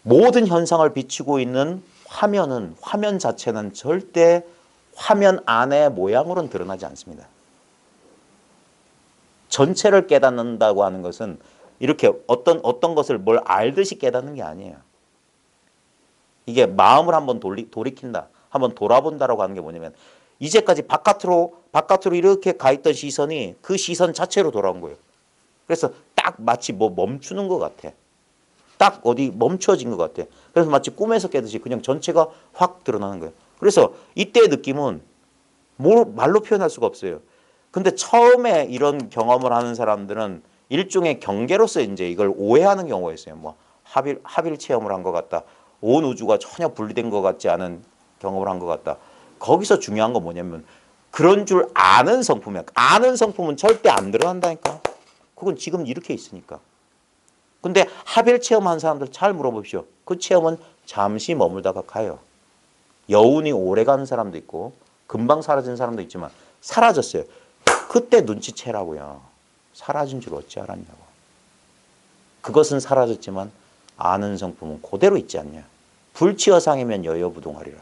모든 현상을 비추고 있는 화면 자체는 절대 화면 안의 모양으로는 드러나지 않습니다. 전체를 깨닫는다고 하는 것은 이렇게 어떤 것을 뭘 알듯이 깨닫는 게 아니에요. 이게 마음을 한번 돌이킨다, 한번 돌아본다라고 하는 게 뭐냐면 이제까지 바깥으로 이렇게 가 있던 시선이 그 시선 자체로 돌아온 거예요. 그래서 딱 마치 뭐 멈추는 것 같아. 딱 어디 멈춰진 것 같아. 그래서 마치 꿈에서 깨듯이 그냥 전체가 확 드러나는 거예요. 그래서 이때의 느낌은 말로 표현할 수가 없어요. 근데 처음에 이런 경험을 하는 사람들은 일종의 경계로서 이제 이걸 오해하는 경우가 있어요. 뭐 합일 체험을 한 것 같다. 온 우주가 전혀 분리된 것 같지 않은 경험을 한 것 같다. 거기서 중요한 건 뭐냐면 그런 줄 아는 성품이야. 아는 성품은 절대 안 드러난다니까. 그건 지금 이렇게 있으니까. 근데 합일 체험한 사람들 잘 물어보십시오. 그 체험은 잠시 머물다가 가요. 여운이 오래 가는 사람도 있고 금방 사라진 사람도 있지만 사라졌어요. 그때 눈치채라고요. 사라진 줄 어찌 알았냐고. 그것은 사라졌지만 아는 성품은 그대로 있지 않냐. 불치어상이면 여여부동하리라.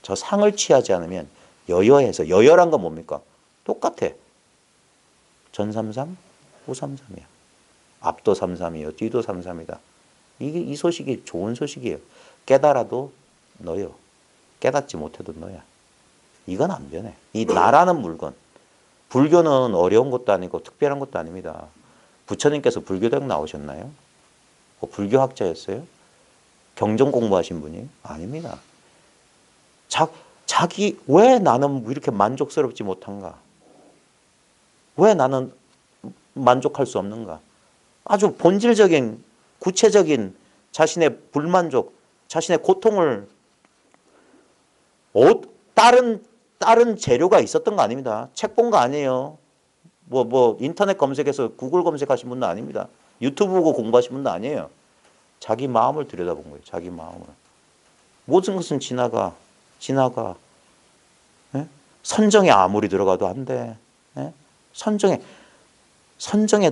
저 상을 취하지 않으면 여여해서, 여여란 건 뭡니까? 똑같아. 전삼삼, 후삼삼이야. 앞도 삼삼이요, 뒤도 삼삼이다. 이 소식이 좋은 소식이에요. 깨달아도 너요. 깨닫지 못해도 너야. 이건 안 변해. 이 나라는 물건. 불교는 어려운 것도 아니고 특별한 것도 아닙니다. 부처님께서 불교대학 나오셨나요? 불교학자였어요? 경전 공부하신 분이? 아닙니다. 자기 왜 나는 이렇게 만족스럽지 못한가? 왜 나는 만족할 수 없는가? 아주 본질적인 구체적인 자신의 불만족, 자신의 고통을 다른 재료가 있었던 거 아닙니다. 책 본 거 아니에요. 인터넷 검색해서 구글 검색하신 분도 아닙니다. 유튜브 보고 공부하신 분도 아니에요. 자기 마음을 들여다본 거예요. 자기 마음을. 모든 것은 지나가. 예? 선정에 아무리 들어가도 안 돼. 예? 선정에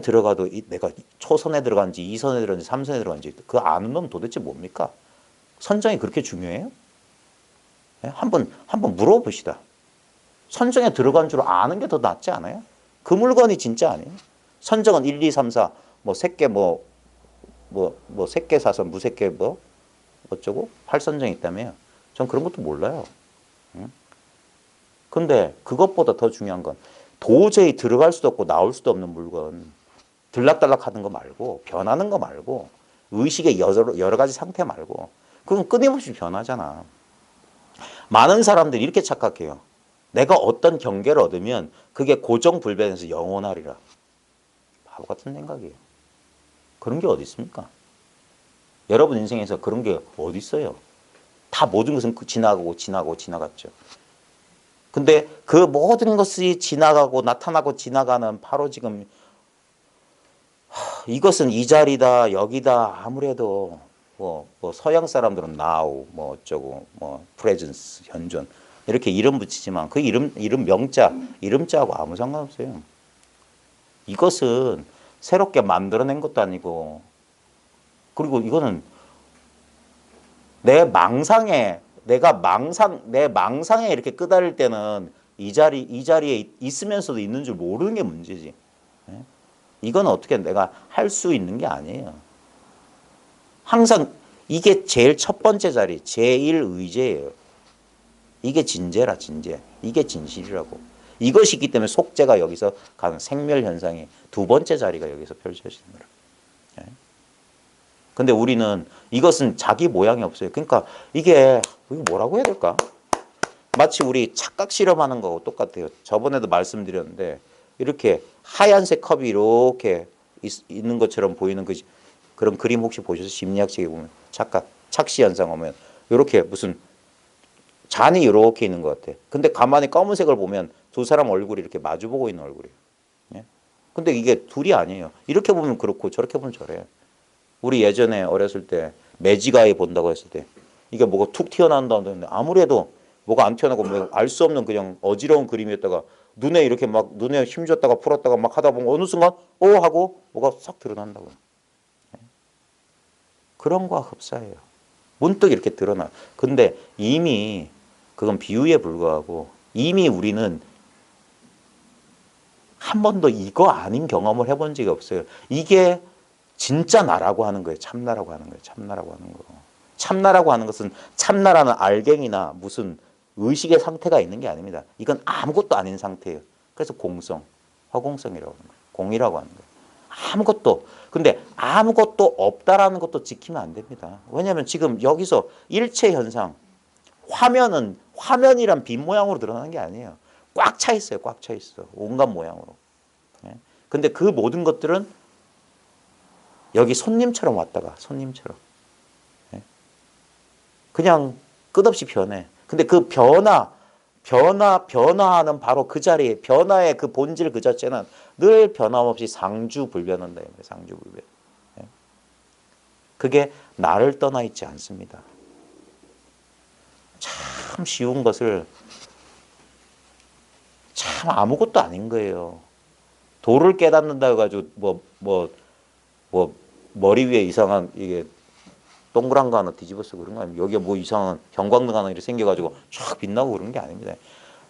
들어가도 내가 초선에 들어간지 2선에 들어간지 3선에 들어간지 그 아는 놈 도대체 뭡니까? 선정이 그렇게 중요해요? 예? 한번 물어봅시다. 선정에 들어간 줄 아는 게 더 낫지 않아요? 그 물건이 진짜 아니에요. 선정은 1, 2, 3, 4, 새께 새께 사선, 무새께 어쩌고? 8선정이 있다며요. 전 그런 것도 몰라요. 근데 그것보다 더 중요한 건 도저히 들어갈 수도 없고 나올 수도 없는 물건, 들락달락 하는 거 말고, 변하는 거 말고, 의식의 여러 가지 상태 말고, 그건 끊임없이 변하잖아. 많은 사람들이 이렇게 착각해요. 내가 어떤 경계를 얻으면 그게 고정불변해서 영원하리라. 바보 같은 생각이에요. 그런 게 어디 있습니까? 여러분 인생에서 그런 게 어디 있어요? 다 모든 것은 지나갔죠. 근데 그 모든 것이 지나가고 나타나고 지나가는 바로 지금 이것은 이 자리다 여기다 아무래도 서양 사람들은 now 어쩌고 presence 현존 이렇게 이름 붙이지만 그 이름 이름자하고 아무 상관없어요. 이것은 새롭게 만들어낸 것도 아니고, 그리고 이거는 내 망상에 이렇게 끄달릴 때는 이 자리에 있으면서도 있는 줄 모르는 게 문제지. 이건 어떻게 내가 할 수 있는 게 아니에요. 항상 이게 제일 첫 번째 자리, 제일 의제예요. 이게 진재라, 진재. 이게 진실이라고. 이것이 있기 때문에 속재가 여기서 가는 생멸 현상이 두 번째 자리가 여기서 펼쳐지는 거예요. 예? 근데 우리는 이것은 자기 모양이 없어요. 그러니까 이게 뭐라고 해야 될까? 마치 우리 착각 실험하는 거하고 똑같아요. 저번에도 말씀드렸는데 이렇게 하얀색 컵이 이렇게 있는 것처럼 보이는 그런 그림 혹시 보셔서 심리학책에 보면 착시 현상 오면 이렇게 무슨 잔이 이렇게 있는 것 같아. 근데 가만히 검은색을 보면 두 사람 얼굴이 이렇게 마주보고 있는 얼굴이에요. 예? 근데 이게 둘이 아니에요. 이렇게 보면 그렇고 저렇게 보면 저래. 우리 예전에 어렸을 때 매지가이 본다고 했을 때 이게 뭐가 툭 튀어나온다는데 아무래도 뭐가 안 튀어나오고 뭐 알 수 없는 그냥 어지러운 그림이었다가 눈에 이렇게 막 눈에 힘줬다가 풀었다가 막 하다 보면 어느 순간 하고 뭐가 싹 드러난다고. 그런 거와 흡사해요. 문득 이렇게 드러나. 근데 이미 그건 비유에 불과하고 이미 우리는 한 번도 이거 아닌 경험을 해본 적이 없어요. 이게 진짜 나라고 하는 거예요. 참나라고 하는 거예요. 참나라고 하는 거. 참나라고 하는 것은 참나라는 알갱이나 무슨 의식의 상태가 있는 게 아닙니다. 이건 아무것도 아닌 상태예요. 그래서 공성, 허공성이라고 하는 거예요. 공이라고 하는 거예요. 아무것도. 근데 아무것도 없다라는 것도 지키면 안 됩니다. 왜냐하면 지금 여기서 일체 현상, 화면이란 빈 모양으로 드러나는 게 아니에요. 꽉 차 있어요. 꽉 차 있어. 온갖 모양으로. 예? 근데 그 모든 것들은 여기 손님처럼 왔다가 손님처럼 예? 그냥 끝없이 변해. 근데 그 변화하는 바로 그 자리에 변화의 그 본질 그 자체는 늘 변함없이 상주불변한다. 상주불변. 예? 그게 나를 떠나 있지 않습니다. 참 쉬운 것을 참 아무것도 아닌 거예요. 도를 깨닫는다 해가지고 뭐 머리 위에 이상한 이게 동그란 거 하나 뒤집어서 그런 거 아니면 여기에 뭐 이상한 형광등 하나 이렇게 생겨가지고 쫙 빛나고 그런 게 아닙니다.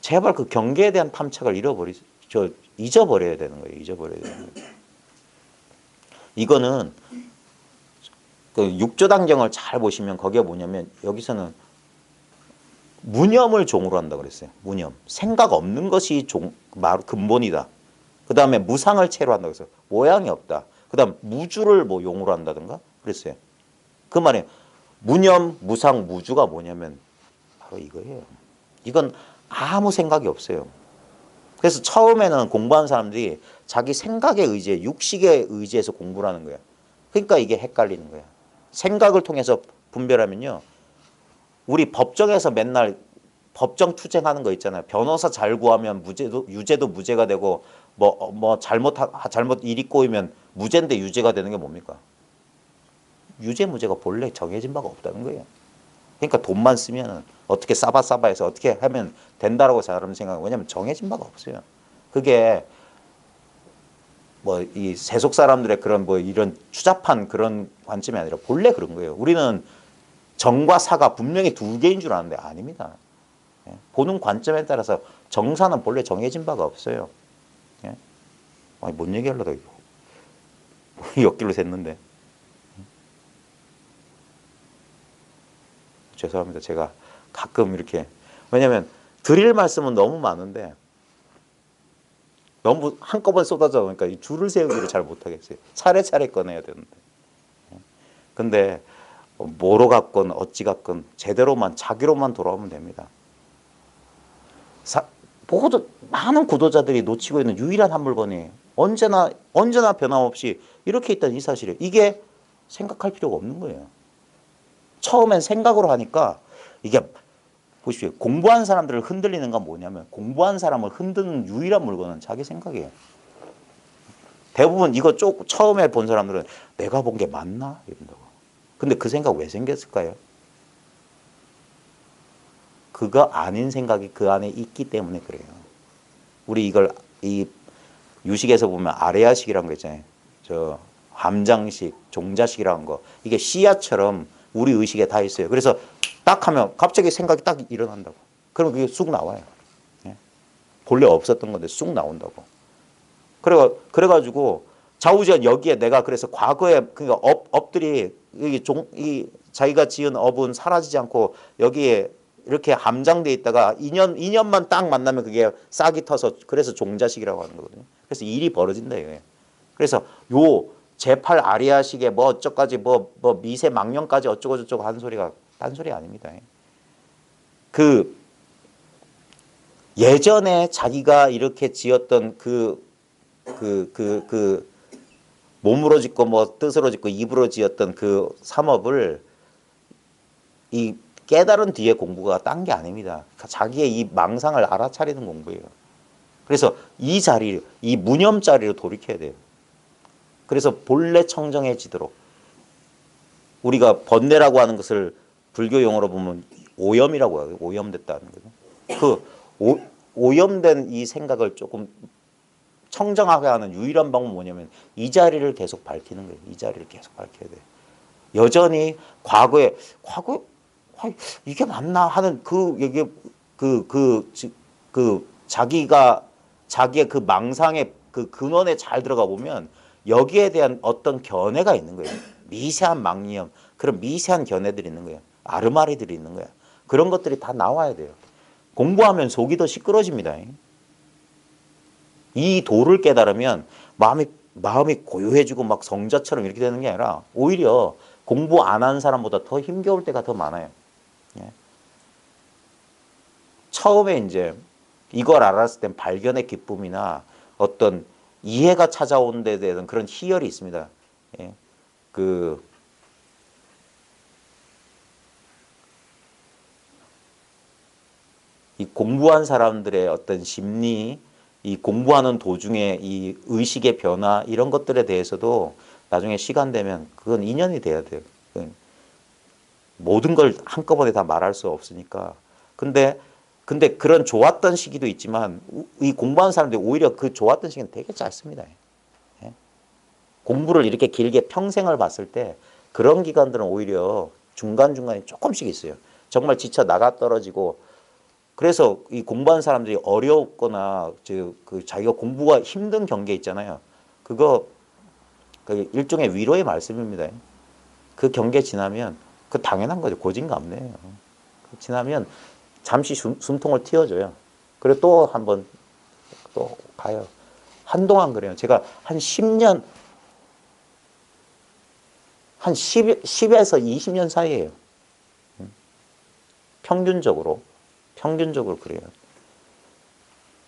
제발 그 경계에 대한 탐착을 잊어버려야 되는 거예요. 잊어버려야 되는 거예요. 이거는 그 육조단경을 잘 보시면 거기에 뭐냐면 여기서는 무념을 종으로 한다 그랬어요. 무념. 생각 없는 것이 근본이다. 그 다음에 무상을 채로 한다 그랬어요. 모양이 없다. 그 다음 무주를 뭐 용으로 한다든가 그랬어요. 그 말에 무념, 무상, 무주가 뭐냐면 바로 이거예요. 이건 아무 생각이 없어요. 그래서 처음에는 공부하는 사람들이 자기 생각에 의지해 육식에 의지해서 공부를 하는 거예요. 그러니까 이게 헷갈리는 거예요. 생각을 통해서 분별하면요. 우리 법정에서 맨날 법정 투쟁하는 거 있잖아요. 변호사 잘 구하면 유죄도 무죄가 되고 잘못 일이 꼬이면 무죄인데 유죄가 되는 게 뭡니까? 유죄 무죄가 본래 정해진 바가 없다는 거예요. 그러니까 돈만 쓰면 어떻게 싸바싸바해서 어떻게 하면 된다라고 사람은 생각해요. 왜냐하면 정해진 바가 없어요. 그게 이 세속 사람들의 그런 이런 추잡한 그런 관점이 아니라 본래 그런 거예요. 우리는 정과 사가 분명히 두 개인 줄 아는데 아닙니다. 보는 관점에 따라서 정사는 본래 정해진 바가 없어요. 아니 뭔 얘기하려다 옆길로 샜는데 죄송합니다. 제가 가끔 이렇게 왜냐하면 드릴 말씀은 너무 많은데 너무 한꺼번에 쏟아져 오니까 이 줄을 세우기를 잘 못하겠어요. 차례차례 꺼내야 되는데 근데 뭐로 갔건 어찌 갔건 제대로만 자기로만 돌아오면 됩니다. 많은 구도자들이 놓치고 있는 유일한 한 물건이 언제나 변함없이 이렇게 있다는 이 사실이에요. 이게 생각할 필요가 없는 거예요. 처음엔 생각으로 하니까 이게 보십시오. 공부한 사람들을 흔들리는 건 뭐냐면 공부한 사람을 흔드는 유일한 물건은 자기 생각이에요. 대부분 이거 처음에 본 사람들은 내가 본 게 맞나? 이런다고. 근데 그 생각 왜 생겼을까요? 그거 아닌 생각이 그 안에 있기 때문에 그래요. 우리 이 유식에서 보면 아레아식이라는 거 있잖아요. 저 함장식, 종자식이라는 거. 이게 씨앗처럼 우리 의식에 다 있어요. 그래서 딱 하면 갑자기 생각이 딱 일어난다고. 그럼 그게 쑥 나와요. 본래 없었던 건데 쑥 나온다고. 그래가지고 좌우지간 여기에 내가 그래서 과거에 그러니까 업들이 자기가 지은 업은 사라지지 않고 여기에 이렇게 함장돼 있다가 2년만 딱 만나면 그게 싹이 터서 그래서 종자식이라고 하는 거거든요. 그래서 일이 벌어진다 이거예요. 그래서 요 제8 아리아식의 뭐 어쩌까지 뭐 미세 망령까지 어쩌고 저쩌고 하는 소리가 딴소리 아닙니다. 그 예전에 자기가 이렇게 지었던 몸으로 짓고 뭐 뜻으로 짓고 입으로 지었던 그 삼업을 이 깨달은 뒤에 공부가 딴 게 아닙니다. 자기의 이 망상을 알아차리는 공부예요. 그래서 이 자리, 이 무념 자리로 돌이켜야 돼요. 그래서 본래 청정해지도록 우리가 번뇌라고 하는 것을 불교 용어로 보면 오염이라고 해요. 오염됐다는 거죠. 오염된 이 생각을 조금 청정하게 하는 유일한 방법은 뭐냐면 이 자리를 계속 밝히는 거예요. 이 자리를 계속 밝혀야 돼요. 여전히 과거에 이게 맞나 하는 이게 자기의 그 망상의 그 근원에 잘 들어가 보면 여기에 대한 어떤 견해가 있는 거예요. 미세한 망념, 그런 미세한 견해들이 있는 거예요. 아르마리들이 있는 거예요. 그런 것들이 다 나와야 돼요. 공부하면 속이 더 시끄러집니다. 이 도를 깨달으면 마음이 고요해지고 막 성자처럼 이렇게 되는 게 아니라 오히려 공부 안 하는 사람보다 더 힘겨울 때가 더 많아요. 처음에 이제 이걸 알았을 땐 발견의 기쁨이나 어떤 이해가 찾아오는 데 대한 그런 희열이 있습니다. 이 공부한 사람들의 어떤 심리, 이 공부하는 도중에 이 의식의 변화 이런 것들에 대해서도 나중에 시간 되면 그건 인연이 돼야 돼요. 모든 걸 한꺼번에 다 말할 수 없으니까. 근데 그런 좋았던 시기도 있지만 이 공부하는 사람들이 오히려 그 좋았던 시기는 되게 짧습니다. 공부를 이렇게 길게 평생을 봤을 때 그런 기간들은 오히려 중간중간에 조금씩 있어요. 정말 지쳐 나가 떨어지고 그래서 이 공부하는 사람들이 어렵거나 자기가 공부가 힘든 경계 있잖아요. 그거 일종의 위로의 말씀입니다. 그 경계 지나면 그 당연한 거죠. 고진감래예요. 지나면 잠시 숨통을 틔워줘요. 그리고 또 한번 또 가요. 한동안 그래요. 제가 한 10년, 한 10에서 20년 사이에요. 평균적으로 그래요.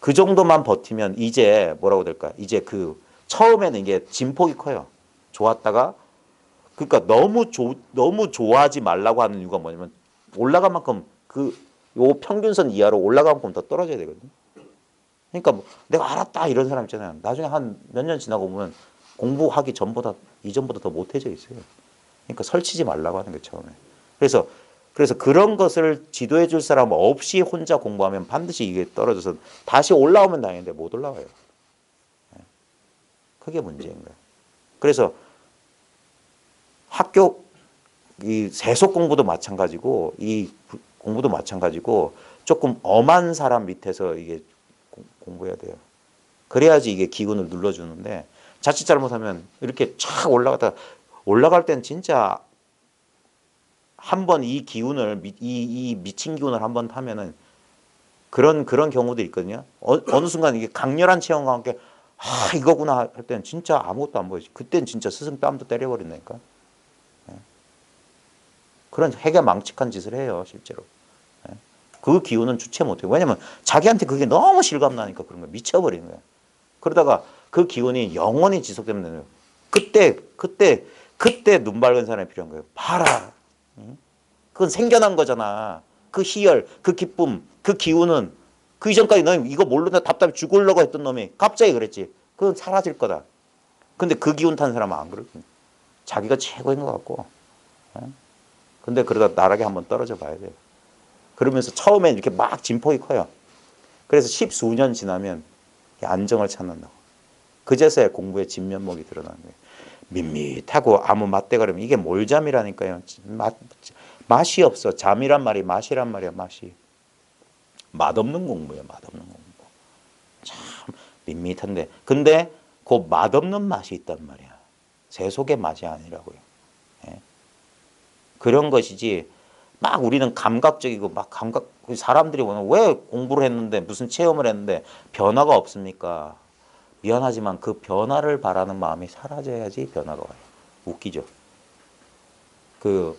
그 정도만 버티면 이제 뭐라고 될까? 이제 처음에는 이게 진폭이 커요. 좋았다가 그러니까 너무 좋아하지 말라고 하는 이유가 뭐냐면 올라간 만큼 요 평균선 이하로 올라간 만큼 더 떨어져야 되거든요. 그러니까 뭐 내가 알았다 이런 사람 있잖아요. 나중에 한 몇 년 지나고 보면 공부하기 이전보다 더 못해져 있어요. 그러니까 설치지 말라고 하는 게 처음에. 그래서 그런 것을 지도해 줄 사람 없이 혼자 공부하면 반드시 이게 떨어져서 다시 올라오면 다행인데 못 올라와요. 그게 문제인 거예요. 그래서 학교 이 세속 공부도 마찬가지고 이 공부도 마찬가지고 조금 엄한 사람 밑에서 이게 공부해야 돼요. 그래야지 이게 기운을 눌러주는데 자칫 잘못하면 이렇게 촥 올라갈 땐 진짜 한번 이 기운을 이 미친 기운을 한번 타면은 그런 경우도 있거든요. 어느 순간 이게 강렬한 체험과 함께 이거구나 할 때는 진짜 아무것도 안 보이지. 그때는 진짜 스승 뺨도 때려버린다니까. 그런 해괴망측한 짓을 해요, 실제로. 그 기운은 주체 못해요. 왜냐면 자기한테 그게 너무 실감나니까 그런 거예요. 미쳐버리는 거예요. 그러다가 그 기운이 영원히 지속되면 되는 거예요. 그때 눈 밝은 사람이 필요한 거예요. 봐라. 그건 생겨난 거잖아. 그 희열, 그 기쁨, 그 기운은 그 이전까지 너 이거 모르다 답답해 죽으려고 했던 놈이 갑자기 그랬지. 그건 사라질 거다. 근데 그 기운 탄 사람은 안 그렇거든요. 자기가 최고인 것 같고. 근데 그러다 나락에 한번 떨어져 봐야 돼요. 그러면서 처음엔 이렇게 막 진폭이 커요. 그래서 10수년 지나면 안정을 찾는다고. 그제서야 공부의 진면목이 드러나는 거예요. 밋밋하고 아무 맛대가리면 이게 몰잠이라니까요. 맛이 없어. 잠이란 말이 맛이란 말이야. 맛이. 맛없는 공부예요. 맛없는 공부. 참 밋밋한데. 근데 그 맛없는 맛이 있단 말이야. 세속의 맛이 아니라고요. 그런 것이지 막 우리는 감각적이고 막 사람들이 보면 왜 공부를 했는데 무슨 체험을 했는데 변화가 없습니까? 미안하지만 그 변화를 바라는 마음이 사라져야지 변화가 와요. 웃기죠? 그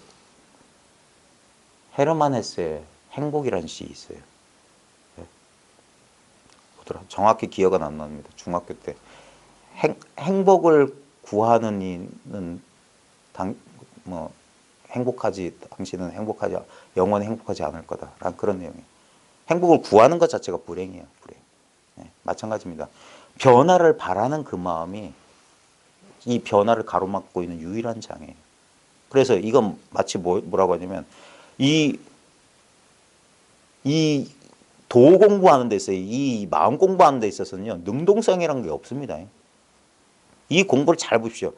헤르만 헤세의 행복이라는 시 있어요. 뭐더라? 정확히 기억은 안 납니다. 중학교 때 행복을 구하는 이는 뭐 당신은 영원히 행복하지 않을 거다라는 그런 내용이에요. 행복을 구하는 것 자체가 불행이에요. 불행. 네, 마찬가지입니다. 변화를 바라는 그 마음이 이 변화를 가로막고 있는 유일한 장애예요. 그래서 이건 마치 뭐라고 하냐면 이 도 공부하는 데 있어요. 이 마음 공부하는 데 있어서는요. 능동성이라는 게 없습니다. 이 공부를 잘 보십시오.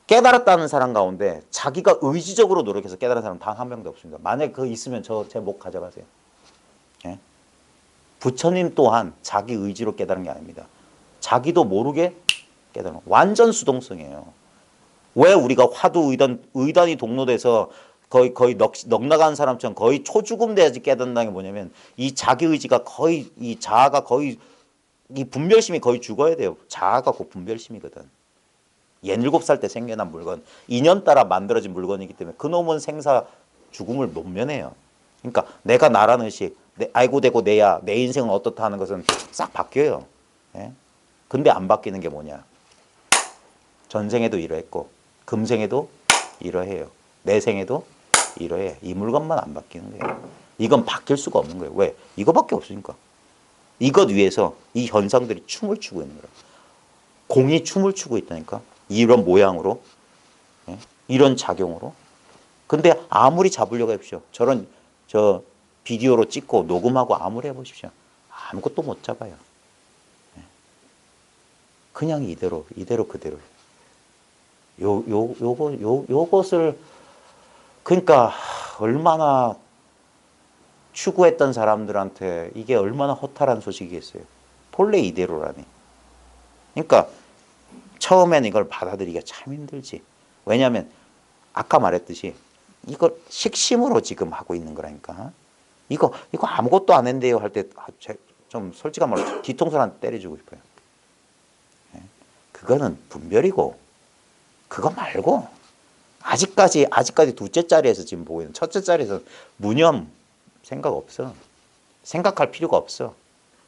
깨달았다는 사람 가운데 자기가 의지적으로 노력해서 깨달은 사람 단 한 명도 없습니다. 만약에 그거 있으면 제 목 가져가세요. 예? 부처님 또한 자기 의지로 깨달은 게 아닙니다. 자기도 모르게 깨달은 완전 수동성이에요. 왜 우리가 화두 의단이 동로돼서 거의 넉나간 사람처럼 거의 초죽음 돼야지 깨닫는 게 뭐냐면 이 자기 의지가 거의 이 자아가 거의 이 분별심이 거의 죽어야 돼요. 자아가 곧 분별심이거든. 17살 때 생겨난 물건, 인연 따라 만들어진 물건이기 때문에 그놈은 생사 죽음을 못 면해요. 그러니까 내가 나라는 의식, 알고 되고 내야, 내 인생은 어떻다 하는 것은 싹 바뀌어요. 예? 근데 안 바뀌는 게 뭐냐? 전생에도 이러했고 금생에도 이러해요. 내생에도 이러해. 이 물건만 안 바뀌는 거예요. 이건 바뀔 수가 없는 거예요. 왜? 이거밖에 없으니까. 이것 위해서 이 현상들이 춤을 추고 있는 거예요. 공이 춤을 추고 있다니까. 이런 모양으로, 예? 이런 작용으로. 근데 아무리 잡으려고 해보십시오. 저 비디오로 찍고 녹음하고 아무리 해보십시오. 아무것도 못 잡아요. 예? 그냥 이대로 그대로. 요것을 그러니까 얼마나 추구했던 사람들한테 이게 얼마나 허탈한 소식이겠어요. 본래 이대로라니. 그러니까 처음엔 이걸 받아들이기가 참 힘들지. 왜냐하면 아까 말했듯이 이걸 식심으로 지금 하고 있는 거라니까. 이거 아무것도 안 했는데요 할 때 좀 솔직한 말로 뒤통수 하나 때려주고 싶어요. 그거는 분별이고 그거 말고 아직까지 둘째 자리에서 지금 보고 있는 첫째 자리에서 무념 생각 없어. 생각할 필요가 없어.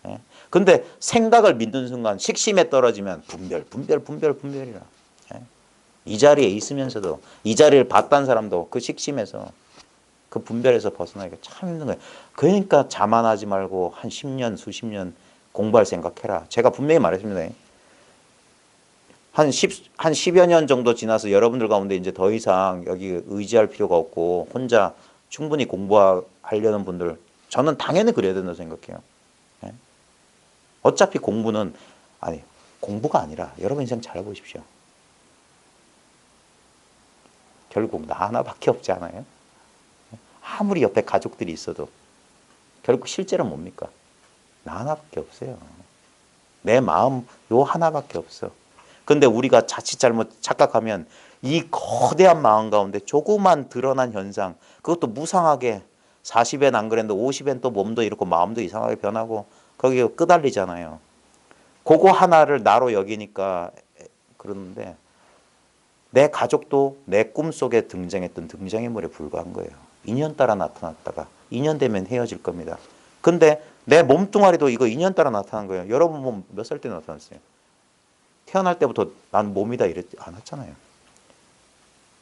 예? 근데 생각을 믿는 순간 식심에 떨어지면 분별이라. 예? 이 자리에 있으면서도 이 자리를 봤다는 사람도 그 식심에서 그 분별에서 벗어나기가 참 힘든 거예요. 그러니까 자만하지 말고 한 10년 수십 년 공부할 생각해라. 제가 분명히 말했습니다. 한 10여 년 정도 지나서 여러분들 가운데 이제 더 이상 여기 의지할 필요가 없고 혼자 충분히 공부하려는 분들 저는 당연히 그래야 된다고 생각해요. 예? 어차피 공부가 아니라 여러분 인생 잘 보십시오. 결국 나 하나밖에 없지 않아요? 아무리 옆에 가족들이 있어도 결국 실제는 뭡니까? 나 하나밖에 없어요. 내 마음 요 하나밖에 없어. 근데 우리가 자칫 잘못 착각하면 이 거대한 마음 가운데 조그만 드러난 현상, 그것도 무상하게 40엔 안 그랬는데 50엔 또 몸도 이렇고 마음도 이상하게 변하고 거기에 끄달리잖아요. 그거 하나를 나로 여기니까 그러는데 내 가족도 내 꿈속에 등장했던 등장인물에 불과한 거예요. 인연 따라 나타났다가 인연 되면 헤어질 겁니다. 근데 내 몸뚱아리도 이거 인연 따라 나타난 거예요. 여러분 몸 몇 살 때 나타났어요? 태어날 때부터 난 몸이다 이랬지 않았잖아요.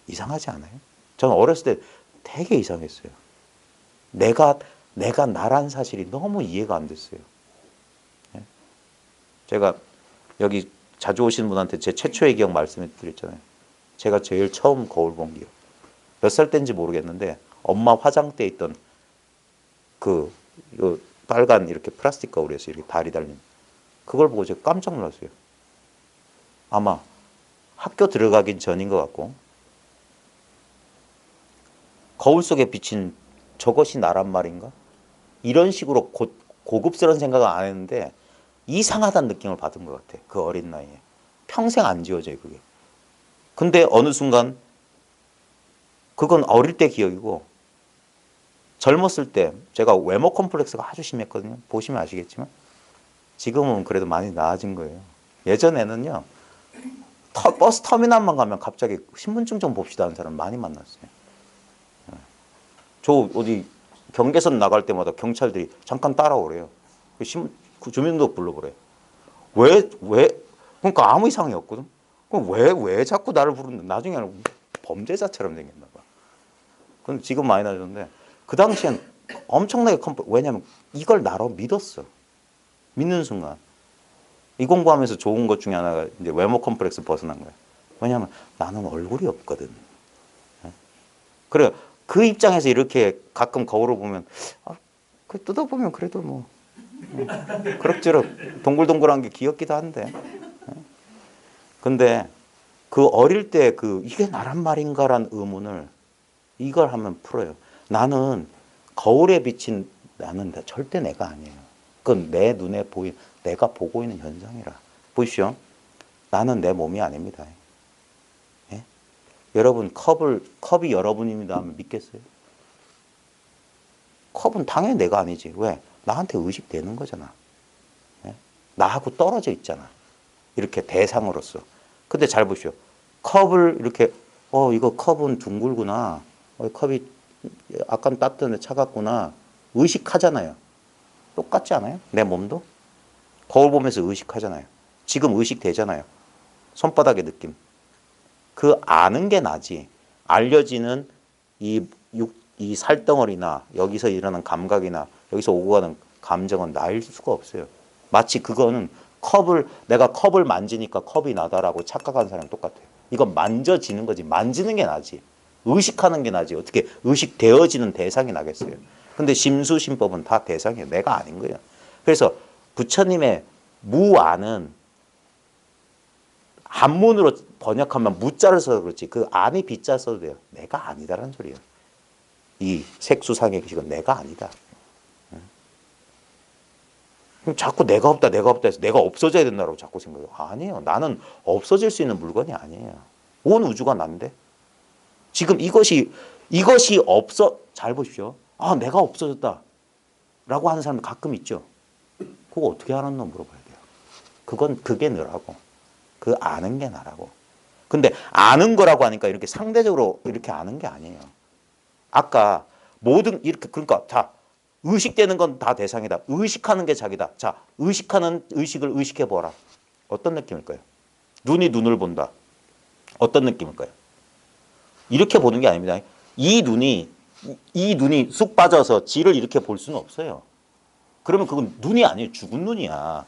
이상하지 않아요? 저는 어렸을 때 되게 이상했어요. 내가 나란 사실이 너무 이해가 안 됐어요. 제가 여기 자주 오시는 분한테 제 최초의 기억 말씀해 드렸잖아요. 제가 제일 처음 거울 본 기억. 몇 살 때인지 모르겠는데 엄마 화장대에 있던 그 빨간 이렇게 플라스틱 거울에서 이렇게 달이 달린 그걸 보고 제가 깜짝 놀랐어요. 아마 학교 들어가긴 전인 것 같고 거울 속에 비친 저것이 나란 말인가? 이런 식으로 고급스러운 생각은 안 했는데 이상하다는 느낌을 받은 것 같아. 그 어린 나이에. 평생 안 지워져요 그게. 근데 어느 순간 그건 어릴 때 기억이고 젊었을 때 제가 외모 컴플렉스가 아주 심했거든요. 보시면 아시겠지만 지금은 그래도 많이 나아진 거예요. 예전에는요. 버스 터미널만 가면 갑자기 신분증 좀 봅시다 하는 사람 많이 만났어요. 저 어디 경계선 나갈 때마다 경찰들이 잠깐 따라오래요. 그 주민등록 불러보래요. 왜? 그러니까 아무 이상이 없거든. 그럼 왜 자꾸 나를 부르는데 나중에 범죄자처럼 생겼나 봐. 근데 지금 많이 나아졌는데 그 당시엔 엄청나게 왜냐면 이걸 나로 믿었어. 믿는 순간. 이 공부하면서 좋은 것 중에 하나가 이제 외모 컴플렉스 벗어난 거야. 왜냐하면 나는 얼굴이 없거든. 그래 그 입장에서 이렇게 가끔 거울을 보면 그 뜯어보면 그래도 뭐 그럭저럭 동글동글한 게 귀엽기도 한데. 근데 그 어릴 때 이게 나란 말인가란 의문을 이걸 하면 풀어요. 나는 거울에 비친 나는 절대 내가 아니에요. 그건 내 눈에 내가 보고 있는 현상이라. 보십시오. 나는 내 몸이 아닙니다. 예? 여러분 컵이 여러분입니다 하면 믿겠어요? 컵은 당연히 내가 아니지. 왜? 나한테 의식되는 거잖아. 예? 나하고 떨어져 있잖아. 이렇게 대상으로서. 근데 잘 보시오. 컵을 이렇게 이거 컵은 둥글구나. 컵이 아까는 따뜻한데 차갑구나. 의식하잖아요. 똑같지 않아요? 내 몸도? 거울 보면서 의식하잖아요. 지금 의식되잖아요. 손바닥의 느낌. 그 아는 게 나지. 알려지는 이 살덩어리나 여기서 일어나는 감각이나 여기서 오고 가는 감정은 나일 수가 없어요. 마치 그거는 내가 컵을 만지니까 컵이 나다라고 착각하는 사람이 똑같아요. 이건 만져지는 거지. 만지는 게 나지. 의식하는 게 나지. 어떻게 의식되어지는 대상이 나겠어요. 근데 심수심법은 다 대상이에요. 내가 아닌 거예요. 그래서 부처님의 무아는 한문으로 번역하면 무자를 써서 그렇지 그 안이 비자 써도 돼요. 내가 아니다라는 소리예요. 이 색수상의 기식은 내가 아니다. 그럼 자꾸 내가 없다 해서 내가 없어져야 된다고 자꾸 생각해요. 아니에요. 나는 없어질 수 있는 물건이 아니에요. 온 우주가 난데. 지금 이것이 잘 보십시오. 내가 없어졌다 라고 하는 사람이 가끔 있죠. 그거 어떻게 알았나 물어봐야 돼요. 그게 너라고. 그 아는 게 나라고. 근데 아는 거라고 하니까 이렇게 상대적으로 이렇게 아는 게 아니에요. 아까 그러니까 자, 의식되는 건 다 대상이다. 의식하는 게 자기다. 자, 의식하는 의식을 의식해 보라. 어떤 느낌일까요? 눈이 눈을 본다. 어떤 느낌일까요? 이렇게 보는 게 아닙니다. 이 눈이 쑥 빠져서 지를 이렇게 볼 수는 없어요. 그러면 그건 눈이 아니에요. 죽은 눈이야.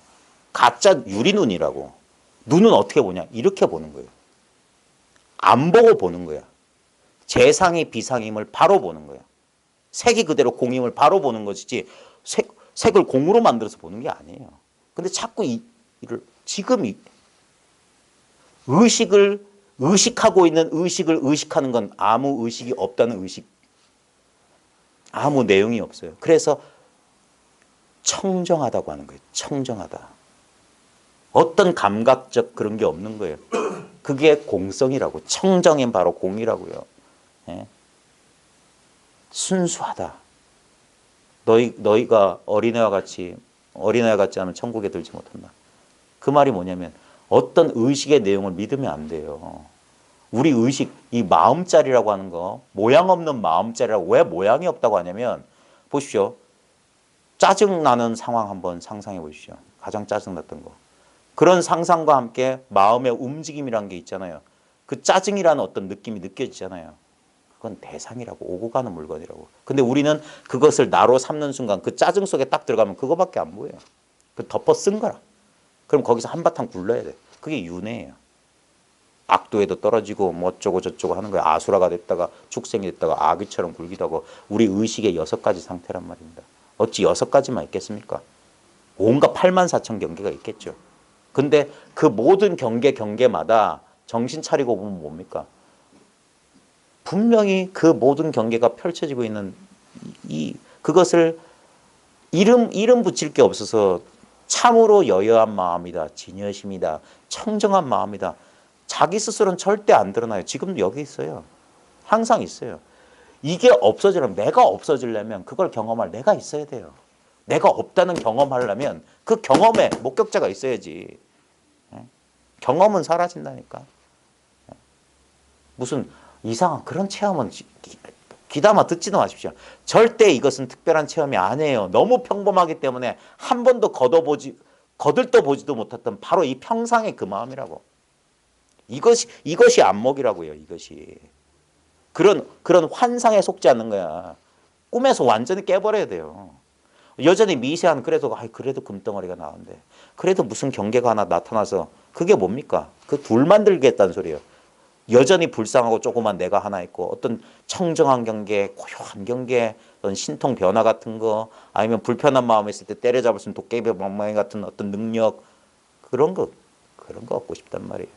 가짜 유리 눈이라고. 눈은 어떻게 보냐? 이렇게 보는 거예요. 안 보고 보는 거야. 재상이 비상임을 바로 보는 거야. 색이 그대로 공임을 바로 보는 것이지 색을 공으로 만들어서 보는 게 아니에요. 근데 자꾸 지금 의식하고 있는 의식을 의식하는 건 아무 의식이 없다는 의식. 아무 내용이 없어요. 그래서 청정하다고 하는 거예요. 청정하다. 어떤 감각적 그런 게 없는 거예요. 그게 공성이라고. 청정인 바로 공이라고요. 예? 순수하다. 너희가 어린애와 같지 않으면 천국에 들지 못한다. 그 말이 뭐냐면 어떤 의식의 내용을 믿으면 안 돼요. 우리 의식, 이 마음자리라고 하는 거, 모양 없는 마음자리라고 왜 모양이 없다고 하냐면 보십시오. 짜증나는 상황 한번 상상해 보십시오. 가장 짜증났던 거. 그런 상상과 함께 마음의 움직임이라는 게 있잖아요. 그 짜증이라는 어떤 느낌이 느껴지잖아요. 그건 대상이라고, 오고 가는 물건이라고. 근데 우리는 그것을 나로 삼는 순간 그 짜증 속에 딱 들어가면 그거밖에 안 보여요. 그 덮어 쓴 거라. 그럼 거기서 한바탕 굴러야 돼. 그게 윤회예요. 악도에도 떨어지고 뭐 어쩌고 저쩌고 하는 거예요. 아수라가 됐다가 축생이 됐다가 아귀처럼 굴기도 하고 우리 의식의 6가지 상태란 말입니다. 어찌 6가지만 있겠습니까? 온갖 84,000 경계가 있겠죠. 근데 그 모든 경계마다 정신 차리고 보면 뭡니까? 분명히 그 모든 경계가 펼쳐지고 있는 그것을 이름 붙일 게 없어서 참으로 여여한 마음이다. 진여심이다. 청정한 마음이다. 자기 스스로는 절대 안 드러나요. 지금도 여기 있어요. 항상 있어요. 이게 없어지려면, 내가 없어지려면 그걸 경험할 내가 있어야 돼요. 내가 없다는 경험하려면 그 경험에 목격자가 있어야지. 경험은 사라진다니까. 무슨 이상한 그런 체험은 귀담아 듣지도 마십시오. 절대 이것은 특별한 체험이 아니에요. 너무 평범하기 때문에 한 번도 거들떠보지도 못했던 바로 이 평상의 그 마음이라고. 이것이 안목이라고요. 이것이. 그런 환상에 속지 않는 거야. 꿈에서 완전히 깨버려야 돼요. 여전히 미세한 그래도 금덩어리가 나오는데 그래도 무슨 경계가 하나 나타나서 그게 뭡니까? 그 둘 만들겠다는 소리예요. 여전히 불쌍하고 조그만 내가 하나 있고 어떤 청정한 경계, 고요한 경계, 어떤 신통 변화 같은 거 아니면 불편한 마음이 있을 때 때려잡을 수 있는 도깨비 방망이 같은 어떤 능력 그런 거 얻고 싶단 말이에요.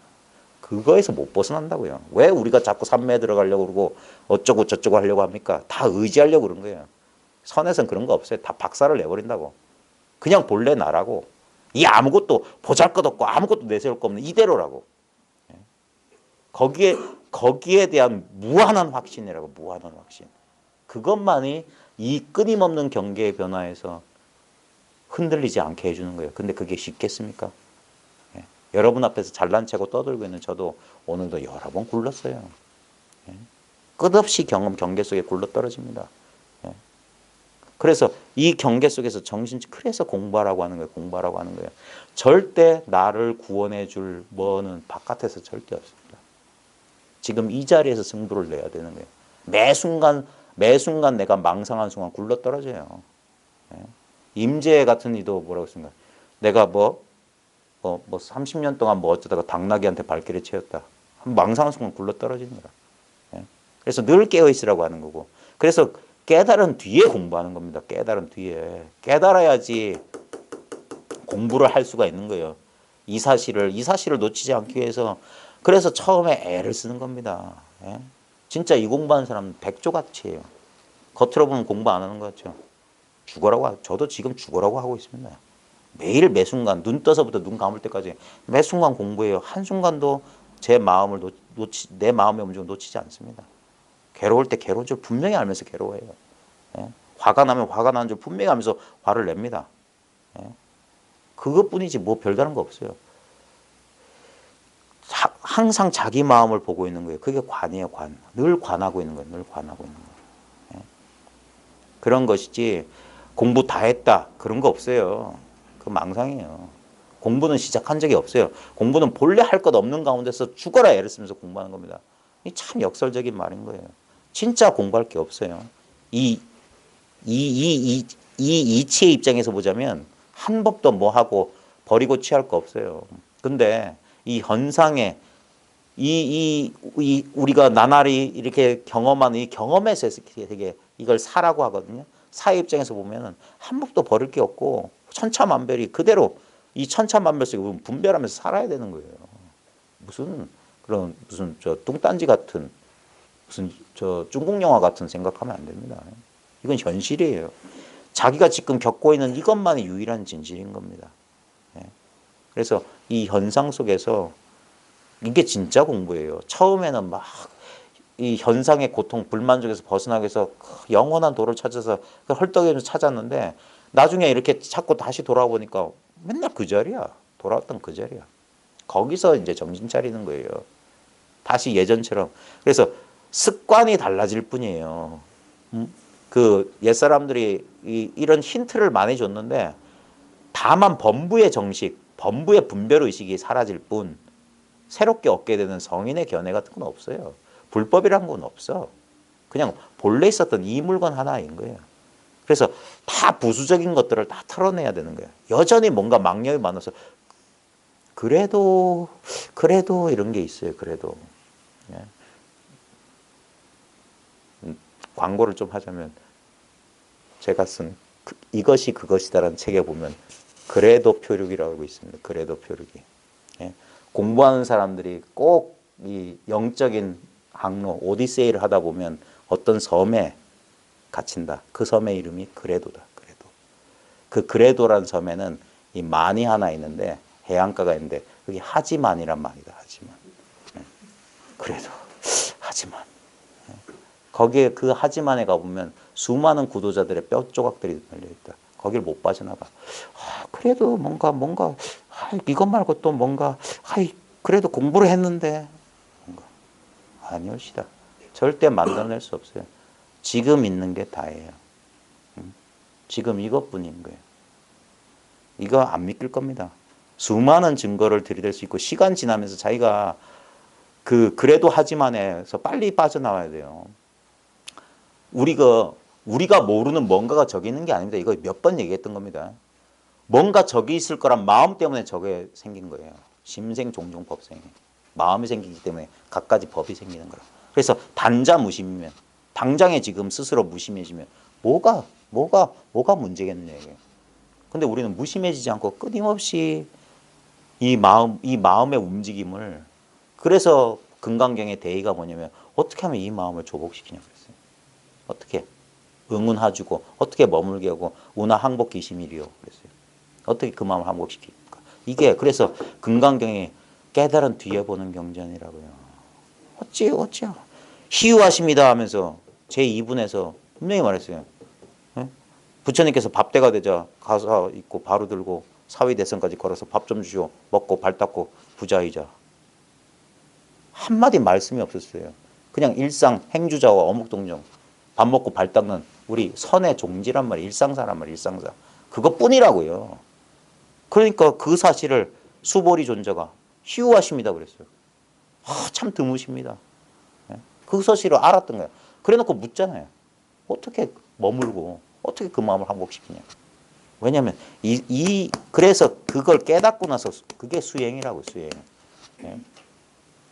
그거에서 못 벗어난다고요. 왜 우리가 자꾸 산매에 들어가려고 그러고 어쩌고 저쩌고 하려고 합니까? 다 의지하려고 그런 거예요. 선에선 그런 거 없어요. 다 박살을 내버린다고. 그냥 본래 나라고. 이 아무것도 보잘것없고 아무것도 내세울 거 없는 이대로라고. 거기에 대한 무한한 확신이라고. 무한한 확신. 그것만이 이 끊임없는 경계의 변화에서 흔들리지 않게 해주는 거예요. 근데 그게 쉽겠습니까? 예. 여러분 앞에서 잘난 체고 떠들고 있는 저도 오늘도 여러 번 굴렀어요. 예. 끝없이 경계 속에 굴러 떨어집니다. 예. 그래서 이 경계 속에서 그래서 공부하라고 하는 거예요. 공부하라고 하는 거예요. 절대 나를 구원해 줄 뭐는 바깥에서 절대 없습니다. 지금 이 자리에서 승부를 내야 되는 거예요. 매 순간 내가 망상한 순간 굴러 떨어져요. 예. 임재 같은 이도 뭐라고 했습니까? 내가 30년 동안 어쩌다가 당나귀한테 발길을 채웠다. 망상한 순간 굴러 떨어집니다. 예. 그래서 늘 깨어 있으라고 하는 거고. 그래서 깨달은 뒤에 공부하는 겁니다. 깨달은 뒤에. 깨달아야지 공부를 할 수가 있는 거예요. 이 사실을 놓치지 않기 위해서. 그래서 처음에 애를 쓰는 겁니다. 예? 진짜 이 공부하는 사람은 백조같이에요. 겉으로 보면 공부 안 하는 것 같죠. 저도 지금 죽어라고 하고 있습니다. 매일 매 순간 눈 떠서부터 눈 감을 때까지 매 순간 공부해요. 한순간도 내 마음의 움직임을 놓치지 않습니다. 괴로울 때 괴로운 줄 분명히 알면서 괴로워해요. 예? 화가 나면 화가 나는 줄 분명히 알면서 화를 냅니다. 예? 그것뿐이지 뭐 별다른 거 없어요. 항상 자기 마음을 보고 있는 거예요. 그게 관이에요, 관. 늘 관하고 있는 거예요. 늘 관하고 있는 거예요. 예. 그런 것이지 공부 다 했다 그런 거 없어요. 그 망상이에요. 공부는 시작한 적이 없어요. 공부는 본래 할 것 없는 가운데서 죽어라 애를 쓰면서 공부하는 겁니다. 이 참 역설적인 말인 거예요. 진짜 공부할 게 없어요. 이 이치의 입장에서 보자면 한 법도 뭐 하고 버리고 취할 거 없어요. 근데 이 현상에 우리가 나날이 이렇게 경험하는 이 경험에서 되게 이걸 사라고 하거든요. 사의 입장에서 보면은 한 법도 버릴 게 없고 천차만별이 그대로 이 천차만별 속에 분별하면서 살아야 되는 거예요. 무슨 저 뚱딴지 같은 무슨 저 중국 영화 같은 생각하면 안 됩니다. 이건 현실이에요. 자기가 지금 겪고 있는 이것만이 유일한 진실인 겁니다. 그래서 이 현상 속에서 이게 진짜 공부예요. 처음에는 막 이 현상의 고통, 불만 중에서 벗어나기 위해서 영원한 도를 찾아서 헐떡이면서 찾았는데 나중에 이렇게 찾고 다시 돌아보니까 맨날 그 자리야. 돌아왔던 그 자리야. 거기서 이제 정신 차리는 거예요. 다시 예전처럼. 그래서 습관이 달라질 뿐이에요. 그 옛사람들이 이런 힌트를 많이 줬는데 다만 범부의 정식, 범부의 분별의식이 사라질 뿐 새롭게 얻게 되는 성인의 견해 같은 건 없어요. 불법이란 건 없어. 그냥 본래 있었던 이 물건 하나인 거예요. 그래서 다 부수적인 것들을 다 털어내야 되는 거예요. 여전히 뭔가 망념이 많아서 그래도 이런 게 있어요. 그래도. 예. 광고를 좀 하자면 제가 쓴 이것이 그것이다라는 책에 보면 그래도 표류기라고 있습니다. 그래도 표류기. 예. 공부하는 사람들이 꼭 이 영적인 항로 오디세이를 하다 보면 어떤 섬에 갇힌다. 그 섬의 이름이 그래도다. 그래도. 그 그래도라는 섬에는 이 만이 하나 있는데 해안가가 있는데 그게 하지만이란 말이다. 하지만. 그래도 하지만. 거기에 그 하지만에 가보면 수많은 구도자들의 뼈 조각들이 달려있다. 거길 못 빠져나가. 그래도 뭔가 이것 말고 또 뭔가 그래도 공부를 했는데 뭔가 아니올시다. 절대 만들어낼 수 없어요. 지금 있는 게 다예요. 지금 이것뿐인 거예요. 이거 안 믿길 겁니다. 수많은 증거를 들이댈 수 있고 시간 지나면서 자기가 그래도 하지만에서 빨리 빠져나와야 돼요. 우리가 모르는 뭔가가 저기 있는 게 아닙니다. 이거 몇 번 얘기했던 겁니다. 뭔가 저기 있을 거란 마음 때문에 저게 생긴 거예요. 심생 종종 법생. 마음이 생기기 때문에 갖가지 법이 생기는 거라. 그래서 단자 무심이면 당장에 지금 스스로 무심해지면 뭐가 문제겠느냐 이게. 근데 우리는 무심해지지 않고 끊임없이 이 마음의 움직임을 그래서 금강경의 대의가 뭐냐면 어떻게 하면 이 마음을 조복시키냐 그랬어요. 어떻게? 응운하주고 어떻게 머물게 하고 운하 항복기심이리요 그랬어요. 어떻게 그 마음을 항복시킵니까? 이게 그래서 금강경이 깨달은 뒤에 보는 경전이라고요. 어찌요? 희유하십니다 하면서 제2분에서 분명히 말했어요. 부처님께서 밥때가 되자 가사 입고 바로 들고 사위대성까지 걸어서 밥 좀 주시오. 먹고 발 닦고 부자이자. 한마디 말씀이 없었어요. 그냥 일상 행주자와 어묵동정 밥 먹고 발 닦는 우리 선의 종지란 말이에요. 일상사란 말이에요. 일상사. 그것뿐이라고요. 그러니까 그 사실을 수보리 존자가 희우하십니다 그랬어요. 참 드무십니다. 그 사실을 알았던 거예요. 그래놓고 묻잖아요. 어떻게 머물고 어떻게 그 마음을 항복시키냐. 왜냐하면 그래서 그걸 깨닫고 나서 그게 수행이라고 수행.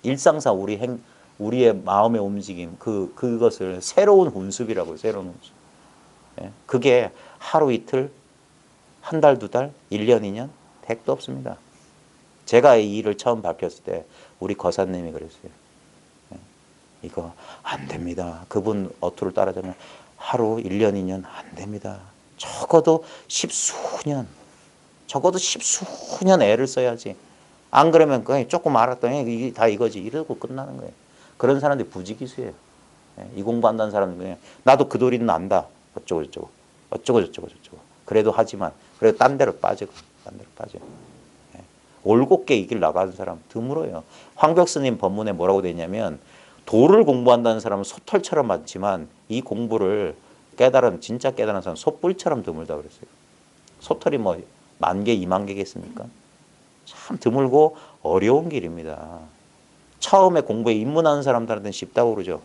일상사 우리의 마음의 움직임 그것을 새로운 운습이라고요. 새로운 운습. 그게 하루 이틀 한 달, 두 달, 1년, 2년 택도 없습니다. 제가 이 일을 처음 밝혔을 때 우리 거사님이 그랬어요. 이거 안 됩니다. 그분 어투를 따라자면 하루 1년, 2년 안 됩니다. 적어도 십수년 애를 써야지. 안 그러면 그냥 조금 알았더니 이게 다 이거지 이러고 끝나는 거예요. 그런 사람들이 부지기수예요. 이 공부한다는 사람들 그냥 나도 그 도리는 안다. 어쩌고 저쩌고. 그래도 하지만 그래도 딴 데로 빠져. 올곧게 이 길 나가는 사람 드물어요. 황벽스님 법문에 뭐라고 돼 있냐면 도를 공부한다는 사람은 소털처럼 많지만 이 공부를 진짜 깨달은 사람은 솥불처럼 드물다 그랬어요. 소털이 뭐 10,000개, 20,000개겠습니까? 참 드물고 어려운 길입니다. 처음에 공부에 입문하는 사람들한테는 쉽다고 그러죠.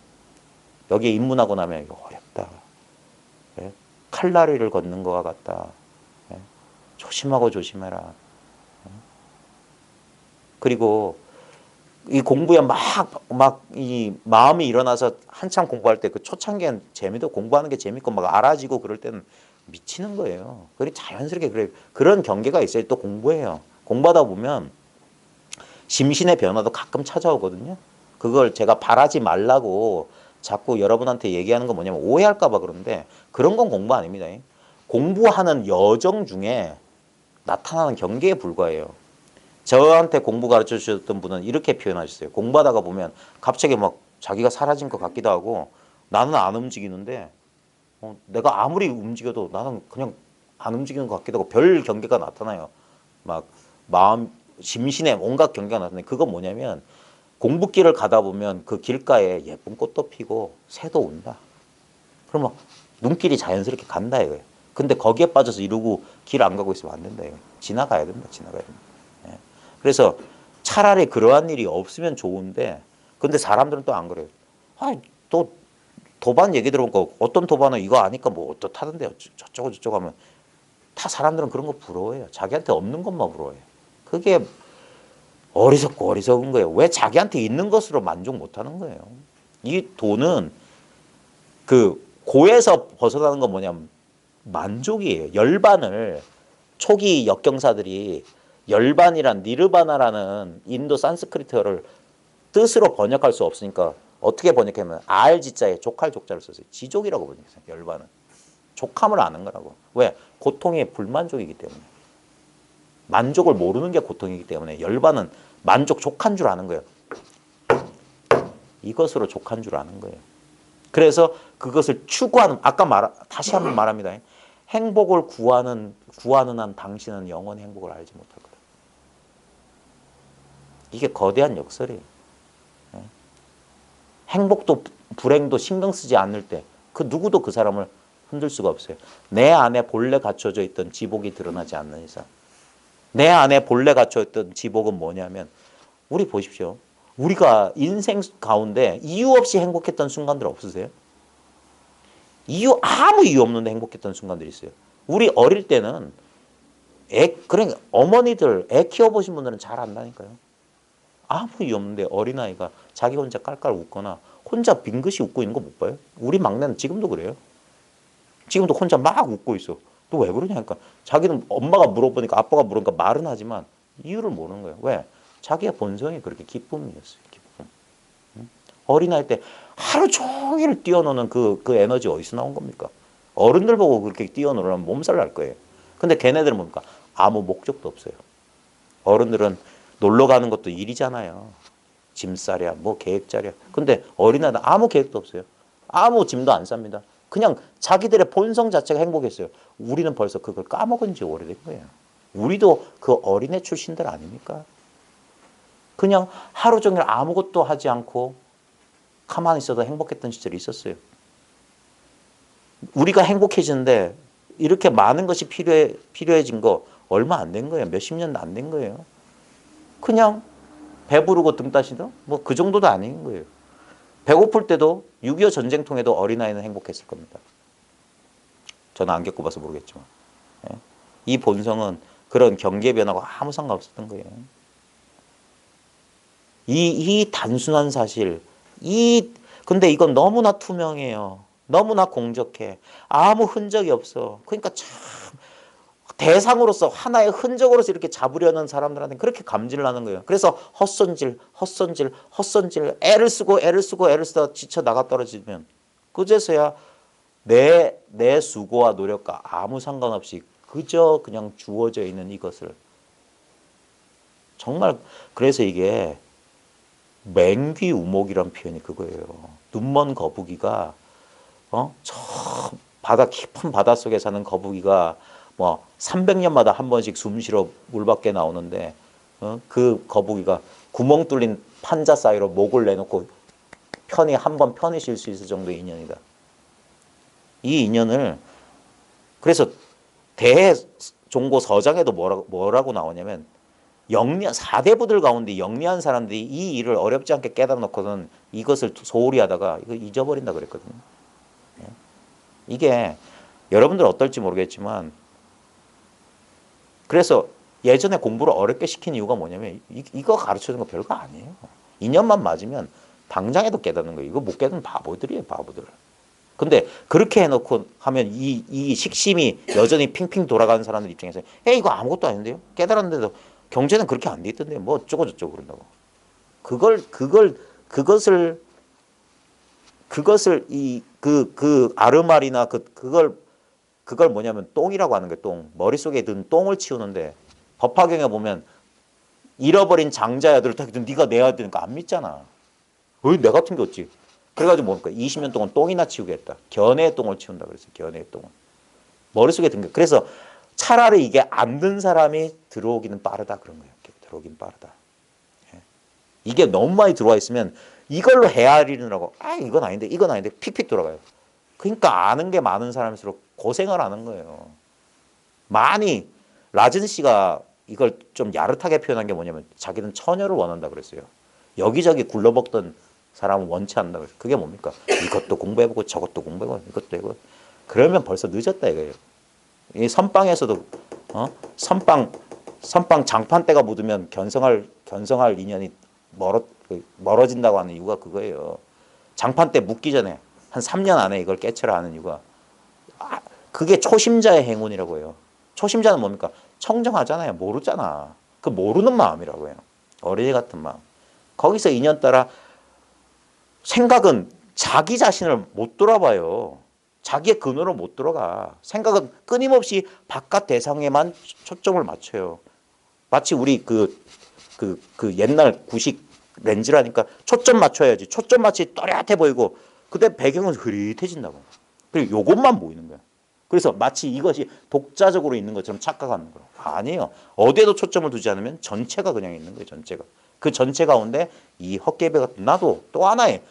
여기에 입문하고 나면 이거 어렵다. 칼날이를 걷는 것과 같다. 조심해라. 그리고 이 공부에 이 마음이 일어나서 한참 공부할 때 그 초창기엔 재미도 공부하는 게 재밌고 막 알아지고 그럴 때는 미치는 거예요. 그게 자연스럽게 그래. 그런 경계가 있어야 또 공부해요. 공부하다 보면 심신의 변화도 가끔 찾아오거든요. 그걸 제가 바라지 말라고 자꾸 여러분한테 얘기하는 건 뭐냐면 오해할까 봐 그런데 그런 건 공부 아닙니다. 공부하는 여정 중에 나타나는 경계에 불과해요. 저한테 공부 가르쳐 주셨던 분은 이렇게 표현하셨어요. 공부하다가 보면 갑자기 막 자기가 사라진 것 같기도 하고 나는 안 움직이는데 내가 아무리 움직여도 나는 그냥 안 움직이는 것 같기도 하고 별 경계가 나타나요. 막 마음, 심신의 온갖 경계가 나타나요. 그건 뭐냐면 공부길을 가다 보면 그 길가에 예쁜 꽃도 피고 새도 온다. 그러면 눈길이 자연스럽게 간다 이거예요. 근데 거기에 빠져서 이러고 길 안 가고 있으면 안 된다 이거예요. 지나가야 된다. 그래서 차라리 그러한 일이 없으면 좋은데 근데 사람들은 또 안 그래요. 또 도반 얘기 들어보니까 어떤 도반은 이거 아니까 뭐 어떻다던데 저쩌고 하면 다 사람들은 그런 거 부러워해요. 자기한테 없는 것만 부러워해요. 그게 어리석은 거예요. 왜 자기한테 있는 것으로 만족 못하는 거예요. 이 돈은 그 고에서 벗어나는 건 뭐냐면 만족이에요. 열반을 초기 역경사들이 열반이란 니르바나라는 인도 산스크리트어를 뜻으로 번역할 수 없으니까 어떻게 번역하면 알지자에 족할 족자를 썼어요. 지족이라고 번역했어요. 열반은. 족함을 아는 거라고. 왜? 고통의 불만족이기 때문에. 만족을 모르는 게 고통이기 때문에 열반은 만족 족한 줄 아는 거예요. 이것으로 족한 줄 아는 거예요. 그래서 그것을 추구하는, 다시 한번 말합니다. 행복을 구하는 한 당신은 영원히 행복을 알지 못할 거다. 이게 거대한 역설이에요. 행복도 불행도 신경 쓰지 않을 때 그 누구도 그 사람을 흔들 수가 없어요. 내 안에 본래 갖춰져 있던 지복이 드러나지 않는 이상. 내 안에 본래 갖춰 있던 지복은 뭐냐면, 우리 보십시오. 우리가 인생 가운데 이유 없이 행복했던 순간들 없으세요? 아무 이유 없는데 행복했던 순간들이 있어요. 우리 어릴 때는 그러니까 어머니들 애 키워보신 분들은 잘 안다니까요. 아무 이유 없는데 어린아이가 자기 혼자 깔깔 웃거나 혼자 빙긋이 웃고 있는 거 못 봐요? 우리 막내는 지금도 그래요. 지금도 혼자 막 웃고 있어. 너 왜 그러냐니까. 자기는 엄마가 물어보니까, 아빠가 물으니까 말은 하지만 이유를 모르는 거예요. 왜? 자기의 본성이 그렇게 기쁨이었어요. 기쁨. 어린아이 때 하루 종일 뛰어노는 그 에너지 어디서 나온 겁니까? 어른들 보고 그렇게 뛰어놀으면 몸살 날 거예요. 근데 걔네들은 뭡니까? 아무 목적도 없어요. 어른들은 놀러 가는 것도 일이잖아요. 짐싸랴, 뭐 계획짜랴. 근데 어린아이는 아무 계획도 없어요. 아무 짐도 안 쌉니다. 그냥 자기들의 본성 자체가 행복했어요. 우리는 벌써 그걸 까먹은 지 오래된 거예요. 우리도 그 어린애 출신들 아닙니까? 그냥 하루 종일 아무것도 하지 않고 가만히 있어도 행복했던 시절이 있었어요. 우리가 행복해지는데 이렇게 많은 것이 필요해진 거 얼마 안 된 거예요. 몇십 년 안 된 거예요. 그냥 배부르고 등 따시다? 뭐 그 정도도 아닌 거예요. 배고플 때도 6.25 전쟁통에도 어린아이는 행복했을 겁니다. 저는 안 겪어봐서 모르겠지만. 이 본성은 그런 경계 변화가 아무 상관없었던 거예요. 이 단순한 사실, 근데 이건 너무나 투명해요. 너무나 공적해. 아무 흔적이 없어. 그러니까 참 대상으로서 하나의 흔적으로서 이렇게 잡으려는 사람들한테 그렇게 감질을 하는 거예요. 그래서 헛손질 애를 쓰다 지쳐 나가 떨어지면 그제서야 내 수고와 노력과 아무 상관없이 그저 그냥 주어져 있는 이것을 정말, 그래서 이게 맹귀우목이란 표현이 그거예요. 눈먼 거북이가 저 깊은 바다 속에 사는 거북이가 뭐 300년마다 한 번씩 숨 쉬러 물 밖에 나오는데 그 거북이가 구멍 뚫린 판자 사이로 목을 내놓고 한 번 편히 쉴 수 있을 정도의 인연이다. 이 인연을 그래서 대종고 서장에도 뭐라고 나오냐면 4대부들 가운데 영리한 사람들이 이 일을 어렵지 않게 깨달아 놓고는 이것을 소홀히 하다가 이거 잊어버린다 그랬거든요. 이게 여러분들 어떨지 모르겠지만, 그래서 예전에 공부를 어렵게 시킨 이유가 뭐냐면 이거 가르쳐주는 거 별거 아니에요. 2년만 맞으면 당장에도 깨닫는 거예요. 이거 못 깨닫는 바보들이에요, 바보들. 근데 그렇게 해놓고 하면 이 식심이 여전히 핑핑 돌아가는 사람들 입장에서 이거 아무것도 아닌데요? 깨달았는데도 경제는 그렇게 안 돼 있던데 뭐 어쩌고 저쩌고 그런다고. 그것을 그 아르말이나 그걸 뭐냐면 똥이라고 하는 거예요. 똥. 머릿속에 든 똥을 치우는데 법화경에 보면 잃어버린 장자야들 네가 내야 되니까 안 믿잖아. 내 같은 게 어찌. 그래가지고 뭡니까? 20년 동안 똥이나 치우겠다. 견해의 똥을 치운다 그랬어요. 견해의 똥을. 머릿속에 든 게. 그래서 차라리 이게 안 든 사람이 들어오기는 빠르다 그런 거예요. 들어오긴 빠르다. 이게 너무 많이 들어와 있으면 이걸로 헤아리느라고 이건 아닌데 픽픽 돌아가요. 그러니까 아는 게 많은 사람일수록 고생을 하는 거예요. 라진 씨가 이걸 좀 야릇하게 표현한 게 뭐냐면 자기는 처녀를 원한다 그랬어요. 여기저기 굴러먹던 사람은 원치 않는다 그랬어요. 그게 뭡니까? 이것도 공부해보고 저것도 공부해보고 이것도 해보고. 그러면 벌써 늦었다 이거예요. 이 선빵에서도 선빵 장판대가 묻으면 견성할 인연이 멀어진다고 하는 이유가 그거예요. 장판대 묻기 전에 한 3년 안에 이걸 깨쳐라 하는 이유가 그게 초심자의 행운이라고 해요. 초심자는 뭡니까? 청정하잖아요. 모르잖아. 그 모르는 마음이라고 해요. 어린이 같은 마음. 거기서 인연 따라 생각은 자기 자신을 못 돌아봐요. 자기의 근원을 못 들어가. 생각은 끊임없이 바깥 대상에만 초점을 맞춰요. 마치 우리 그 옛날 구식 렌즈라니까 초점 맞춰야지. 초점 맞추기 또렷해 보이고 그때 배경은 흐릿해진다고. 그리고 요것만 보이는 거야. 그래서 마치 이것이 독자적으로 있는 것처럼 착각하는 거예요. 아니에요. 어디에도 초점을 두지 않으면 전체가 그냥 있는 거예요. 전체가. 그 전체 가운데 이 헛개배가 나도 또 하나의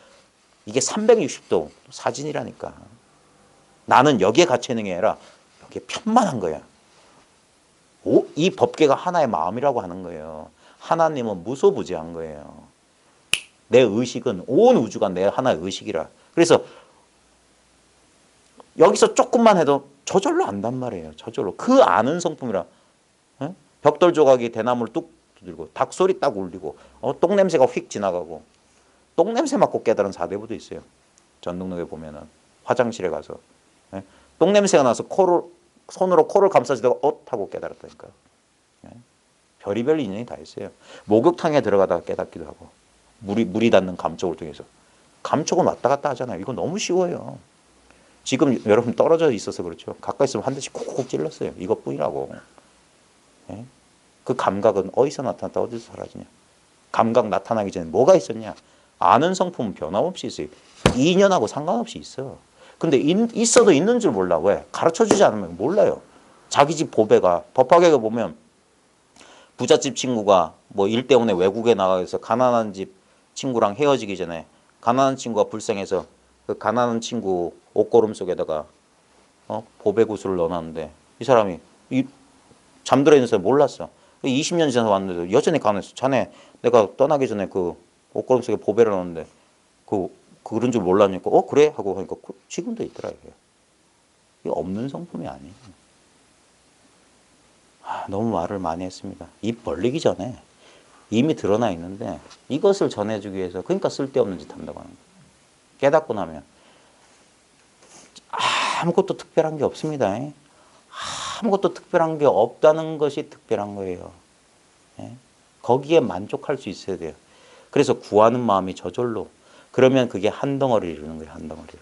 이게 360도 사진이라니까. 나는 여기에 갇혀 있는 게 아니라 여기에 편만한 거야. 이 법계가 하나의 마음이라고 하는 거예요. 하나님은 무소부재한 거예요. 내 의식은 온 우주가 내 하나의 의식이라. 그래서 여기서 조금만 해도 저절로 안단 말이에요. 저절로. 그 아는 성품이라. 에? 벽돌 조각이 대나무를 뚝 두들고 닭소리 딱 울리고 똥냄새가 휙 지나가고 똥냄새 맡고 깨달은 사대부도 있어요. 전등록에 보면은 화장실에 가서 에? 똥냄새가 나서 손으로 코를 감싸지다가 하고 깨달았다니까요. 에? 별의별 인연이 다 있어요. 목욕탕에 들어가다가 깨닫기도 하고 물이 닿는 감촉을 통해서. 감촉은 왔다 갔다 하잖아요. 이거 너무 쉬워요. 지금 여러분 떨어져 있어서 그렇죠. 가까이 있으면 한 대씩 콕콕 찔렀어요. 이것뿐이라고. 예? 그 감각은 어디서 나타났다 어디서 사라지냐. 감각 나타나기 전에 뭐가 있었냐. 아는 성품은 변함없이 있어요. 인연하고 상관없이 있어. 근데 있어도 있는 줄 몰라. 왜? 가르쳐주지 않으면 몰라요. 자기 집 보배가 법화계가 보면 부잣집 친구가 뭐 일 때문에 외국에 나가서 가난한 집 친구랑 헤어지기 전에 가난한 친구가 불쌍해서 그 가난한 친구 옷고름 속에다가 보배구슬을 넣어놨는데 이 사람이 잠들어 있는 사람이 몰랐어. 20년 지나서 왔는데도 여전히 가난했어. 자네 내가 떠나기 전에 그 옷고름 속에 보배를 넣었는데 그런 줄 몰랐니까 그래? 하고 하니까 지금도 있더라 이게. 이게 없는 성품이 아니에요. 너무 말을 많이 했습니다. 입 벌리기 전에 이미 드러나 있는데 이것을 전해주기 위해서 그러니까 쓸데없는 짓 한다고 하는 거예요. 깨닫고 나면 아무것도 특별한 게 없습니다. 아무것도 특별한 게 없다는 것이 특별한 거예요. 거기에 만족할 수 있어야 돼요. 그래서 구하는 마음이 저절로 그러면 그게 한 덩어리를 이루는 거예요. 한 덩어리를.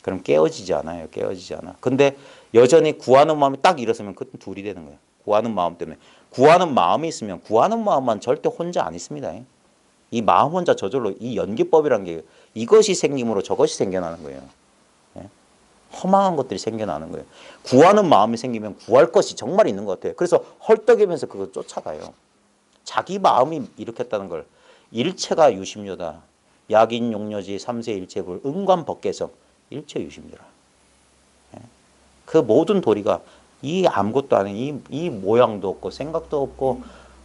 그럼 깨어지지 않아요. 깨어지지 않아. 근데 여전히 구하는 마음이 딱 일어서면 그건 둘이 되는 거예요. 구하는 마음 때문에. 구하는 마음이 있으면 구하는 마음만 절대 혼자 안 있습니다. 이 마음 혼자 저절로 이 연기법이라는 게 이것이 생김으로 저것이 생겨나는 거예요. 허망한 것들이 생겨나는 거예요. 구하는 마음이 생기면 구할 것이 정말 있는 것 같아요. 그래서 헐떡이면서 그걸 쫓아가요. 자기 마음이 일으켰다는 걸 일체가 유심료다. 약인 용료지 삼세 일체불 은관법계성 일체 유심료라. 그 모든 도리가 이 아무것도 아닌 이 모양도 없고 생각도 없고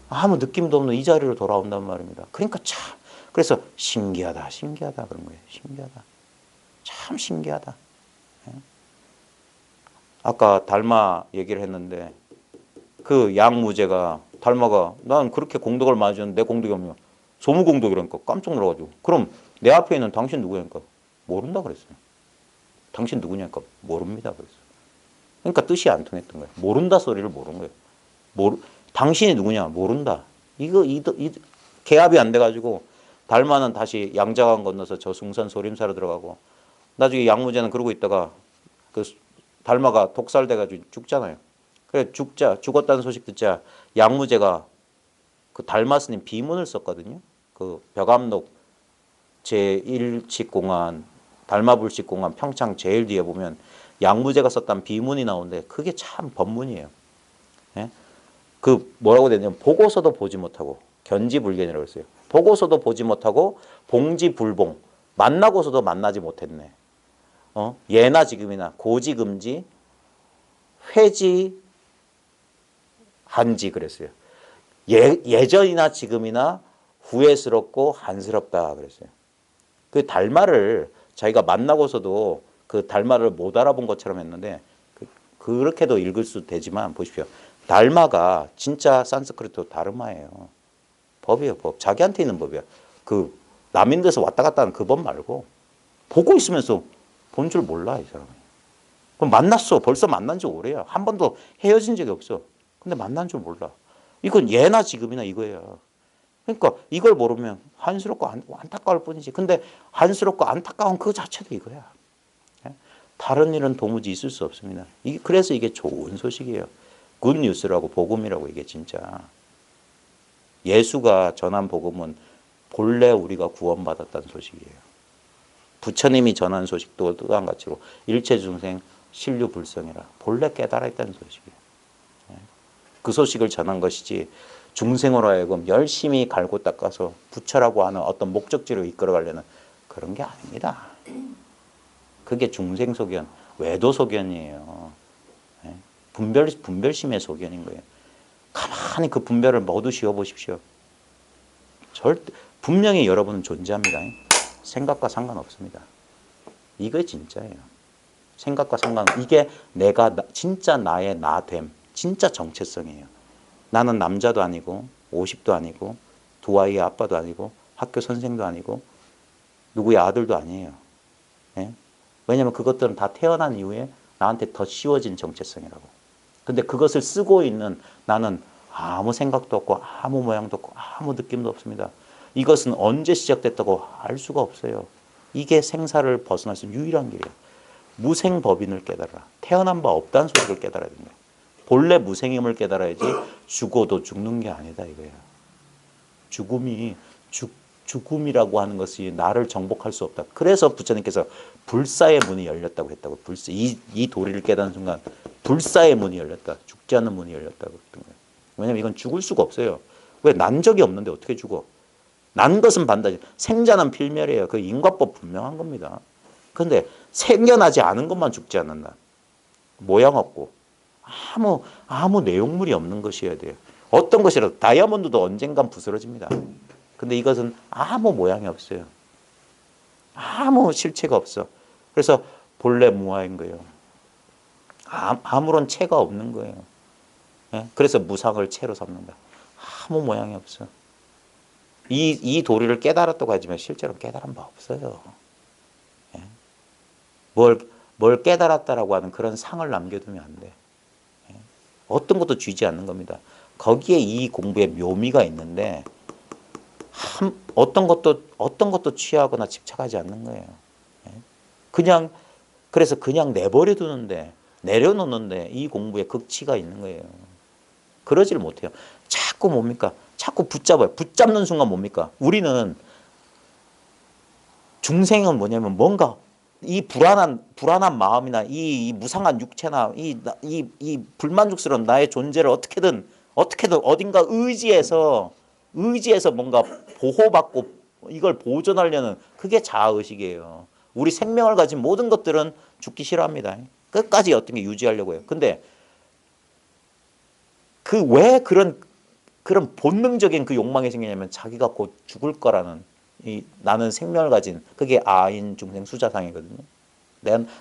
아무 느낌도 없는 이 자리로 돌아온단 말입니다. 그러니까 참 그래서 신기하다 신기하다 그런 거예요. 신기하다. 참 신기하다. 아까 달마 얘기를 했는데 그 양무제가 달마가 난 그렇게 공덕을 많이 줬는데 내 공덕이 없냐. 소무공덕이라니까 깜짝 놀라가지고 그럼 내 앞에 있는 당신 누구냐니까 모른다 그랬어요. 당신 누구냐니까 모릅니다 그랬어요. 그러니까 뜻이 안 통했던 거예요. 모른다 소리를 모른 거예요. 당신이 누구냐 모른다. 이거 개합이 안 돼가지고 달마는 다시 양자강 건너서 저 숭산 소림사로 들어가고 나중에 양무제는 그러고 있다가 그 달마가 독살돼가지고 죽잖아요. 그래 죽었다는 소식 듣자 양무제가 그 달마 스님 비문을 썼거든요. 그 벽암록 제1칙공안 달마불식공안 평창 제일 뒤에 보면 양무제가 썼던 비문이 나오는데 그게 참 법문이에요. 예? 그 뭐라고 되냐면 보고서도 보지 못하고 견지불견이라고 했어요. 보고서도 보지 못하고 봉지불봉 만나고서도 만나지 못했네. 예나 지금이나 고지금지 회지 한지 그랬어요. 예전이나 지금이나 후회스럽고 한스럽다 그랬어요. 그 달마를 자기가 만나고서도 그 달마를 못 알아본 것처럼 했는데 그렇게도 읽을 수 되지만 보십시오. 달마가 진짜 산스크리트 다르마예요. 법이에요. 법. 자기한테 있는 법이야. 그 남인 데서 왔다 갔다 하는 그 법 말고 보고 있으면서 본 줄 몰라 이 사람이. 그럼 만났어. 벌써 만난 지 오래야. 한 번도 헤어진 적이 없어. 근데 만난 줄 몰라. 이건 예나 지금이나 이거예요. 그러니까 이걸 모르면 한스럽고 안타까울 뿐이지. 근데 한스럽고 안타까운 그 자체도 이거야. 다른 일은 도무지 있을 수 없습니다. 그래서 이게 좋은 소식이에요. 굿뉴스라고 복음이라고 이게 진짜. 예수가 전한 복음은 본래 우리가 구원받았다는 소식이에요. 부처님이 전한 소식도 또한 가지로 일체 중생 신류 불성이라 본래 깨달아 있다는 소식이에요. 그 소식을 전한 것이지 중생으로 하여금 열심히 갈고 닦아서 부처라고 하는 어떤 목적지로 이끌어가려는 그런 게 아닙니다. 그게 중생 소견, 외도 소견이에요. 분별심의 소견인 거예요. 가만히 그 분별을 모두 씌워보십시오. 절대 분명히 여러분은 존재합니다. 생각과 상관없습니다. 이게 진짜예요. 생각과 상관, 이게 내가 진짜 나의 나됨, 진짜 정체성이에요. 나는 남자도 아니고 50도 아니고 두 아이의 아빠도 아니고 학교 선생도 아니고 누구의 아들도 아니에요. 예? 왜냐하면 그것들은 다 태어난 이후에 나한테 더 씌워진 정체성이라고. 근데 그것을 쓰고 있는 나는 아무 생각도 없고 아무 모양도 없고 아무 느낌도 없습니다. 이것은 언제 시작됐다고 알 수가 없어요. 이게 생사를 벗어날 수 있는 유일한 길이에요. 무생법인을 깨달아라. 태어난 바 없다는 소리를 깨달아야 됩니다. 본래 무생임을 깨달아야지 죽어도 죽는 게 아니다 이거예요. 죽음이라고 하는 것이 나를 정복할 수 없다. 그래서 부처님께서 불사의 문이 열렸다고 했다고. 불사. 이 도리를 깨닫는 순간 불사의 문이 열렸다. 죽지 않는 문이 열렸다고 했던 거예요. 왜냐하면 이건 죽을 수가 없어요. 왜? 난 적이 없는데 어떻게 죽어? 난 것은 반드시 생자는 필멸이에요. 그 인과법 분명한 겁니다. 그런데 생겨나지 않은 것만 죽지 않는다. 모양 없고 아무 내용물이 없는 것이어야 돼요. 어떤 것이라도 다이아몬드도 언젠간 부스러집니다. 근데 이것은 아무 모양이 없어요. 아무 실체가 없어. 그래서 본래 무아인 거예요. 아무런 체가 없는 거예요. 예? 그래서 무상을 체로 삼는다. 아무 모양이 없어. 이 도리를 깨달았다고 하지만 실제로 깨달은 바 없어요. 예? 뭘 깨달았다라고 하는 그런 상을 남겨두면 안 돼. 예? 어떤 것도 쥐지 않는 겁니다. 거기에 이 공부의 묘미가 있는데 어떤 것도 취하거나 집착하지 않는 거예요. 예? 그래서 그냥 내버려 두는데 내려놓는데 이 공부에 극치가 있는 거예요. 그러질 못해요. 자꾸 뭡니까? 자꾸 붙잡아요. 붙잡는 순간 뭡니까? 우리는 중생은 뭐냐면 뭔가 이 불안한 마음이나 이 무상한 육체나 이 불만족스러운 나의 존재를 어떻게든 어딘가 의지해서 뭔가 보호받고 이걸 보존하려는 그게 자아의식이에요. 우리 생명을 가진 모든 것들은 죽기 싫어합니다. 끝까지 어떤 게 유지하려고 해요. 근데 왜 그런 본능적인 그 욕망이 생기냐면 자기가 곧 죽을 거라는 나는 생명을 가진 그게 아인 중생 수자상이거든요.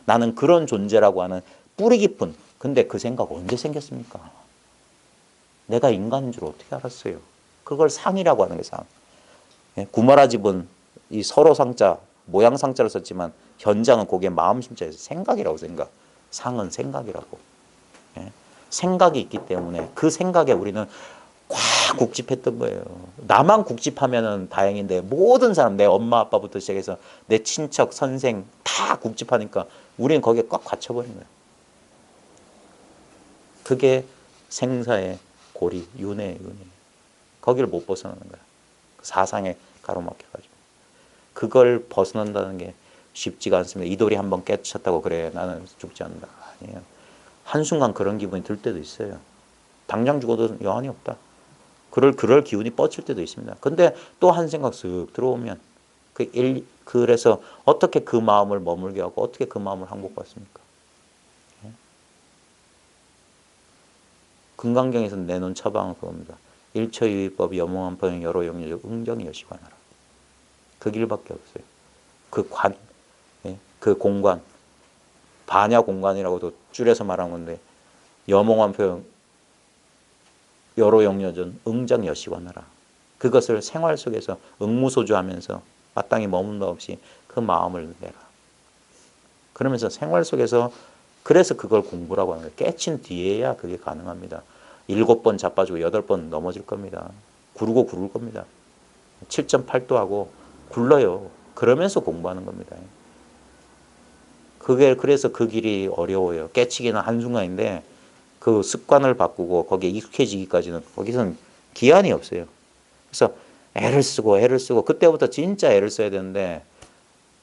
나는 그런 존재라고 하는 뿌리 깊은 근데 그 생각 언제 생겼습니까? 내가 인간인 줄 어떻게 알았어요? 그걸 상이라고 하는 게 상. 구마라 집은 이 서로 상자 모양 상자를 썼지만 현장은 그게 마음 심자에서 생각이라고 생각. 상은 생각이라고. 생각이 있기 때문에 그 생각에 우리는 꽉 국집했던 거예요. 나만 국집하면은 다행인데 모든 사람 내 엄마 아빠부터 시작해서 내 친척 선생 다 국집하니까 우리는 거기에 꽉 갇혀버린 거예요. 그게 생사의 고리, 윤회. 거기를 못 벗어나는 거야. 사상에 가로막혀가지고. 그걸 벗어난다는 게 쉽지가 않습니다. 이 돌이 한번 깨쳤다고 그래 나는 죽지 않는다. 아니에요. 한순간 그런 기분이 들 때도 있어요. 당장 죽어도 여한이 없다. 그럴 기운이 뻗칠 때도 있습니다. 근데 또 한 생각 쓱 들어오면 그래서 어떻게 그 마음을 머물게 하고 어떻게 그 마음을 항복받습니까? 금강경에서 내놓은 처방은 그겁니다. 일처유의법 염호한포용 여러 영리적 응정이 여시관하라. 그 길밖에 없어요. 그 공관, 반야 공관이라고도 줄여서 말한 건데 염홍한포용 여러 영려전 응정 여시관하라. 그것을 생활 속에서 응무소주하면서 마땅히 머문 바 없이 그 마음을 내라. 그러면서 생활 속에서 그래서 그걸 공부라고 하는 거예요. 깨친 뒤에야 그게 가능합니다. 7번 자빠지고 8번 넘어질 겁니다. 구르고 구를 겁니다. 7.8도 하고 굴러요. 그러면서 공부하는 겁니다. 그래서 그 길이 어려워요. 깨치기는 한순간인데 그 습관을 바꾸고 거기에 익숙해지기까지는 거기서는 기한이 없어요. 그래서 애를 쓰고 그때부터 진짜 애를 써야 되는데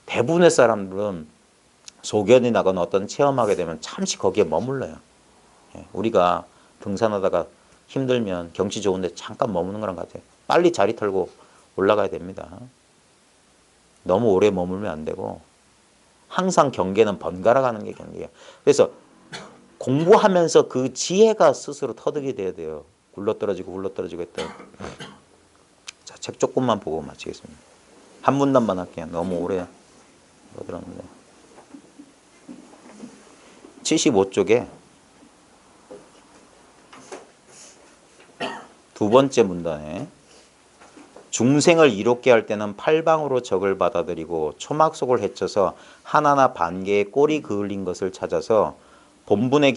대부분의 사람들은 소견이 나거나 어떤 체험하게 되면 잠시 거기에 머물러요. 예, 우리가 등산하다가 힘들면 경치 좋은데 잠깐 머무는 거랑 같아요. 빨리 자리 털고 올라가야 됩니다. 너무 오래 머물면 안 되고 항상 경계는 번갈아 가는 게 경계예요. 그래서 공부하면서 그 지혜가 스스로 터득이 돼야 돼요. 굴러떨어지고 했던. 자, 책 조금만 보고 마치겠습니다. 한 문단만 할게요. 너무 오래 들었는데. 75쪽에 두 번째 문단에 중생을 이롭게 할 때는 팔방으로 적을 받아들이고 초막 속을 헤쳐서 하나나 반개의 꼴이 그을린 것을 찾아서 본분의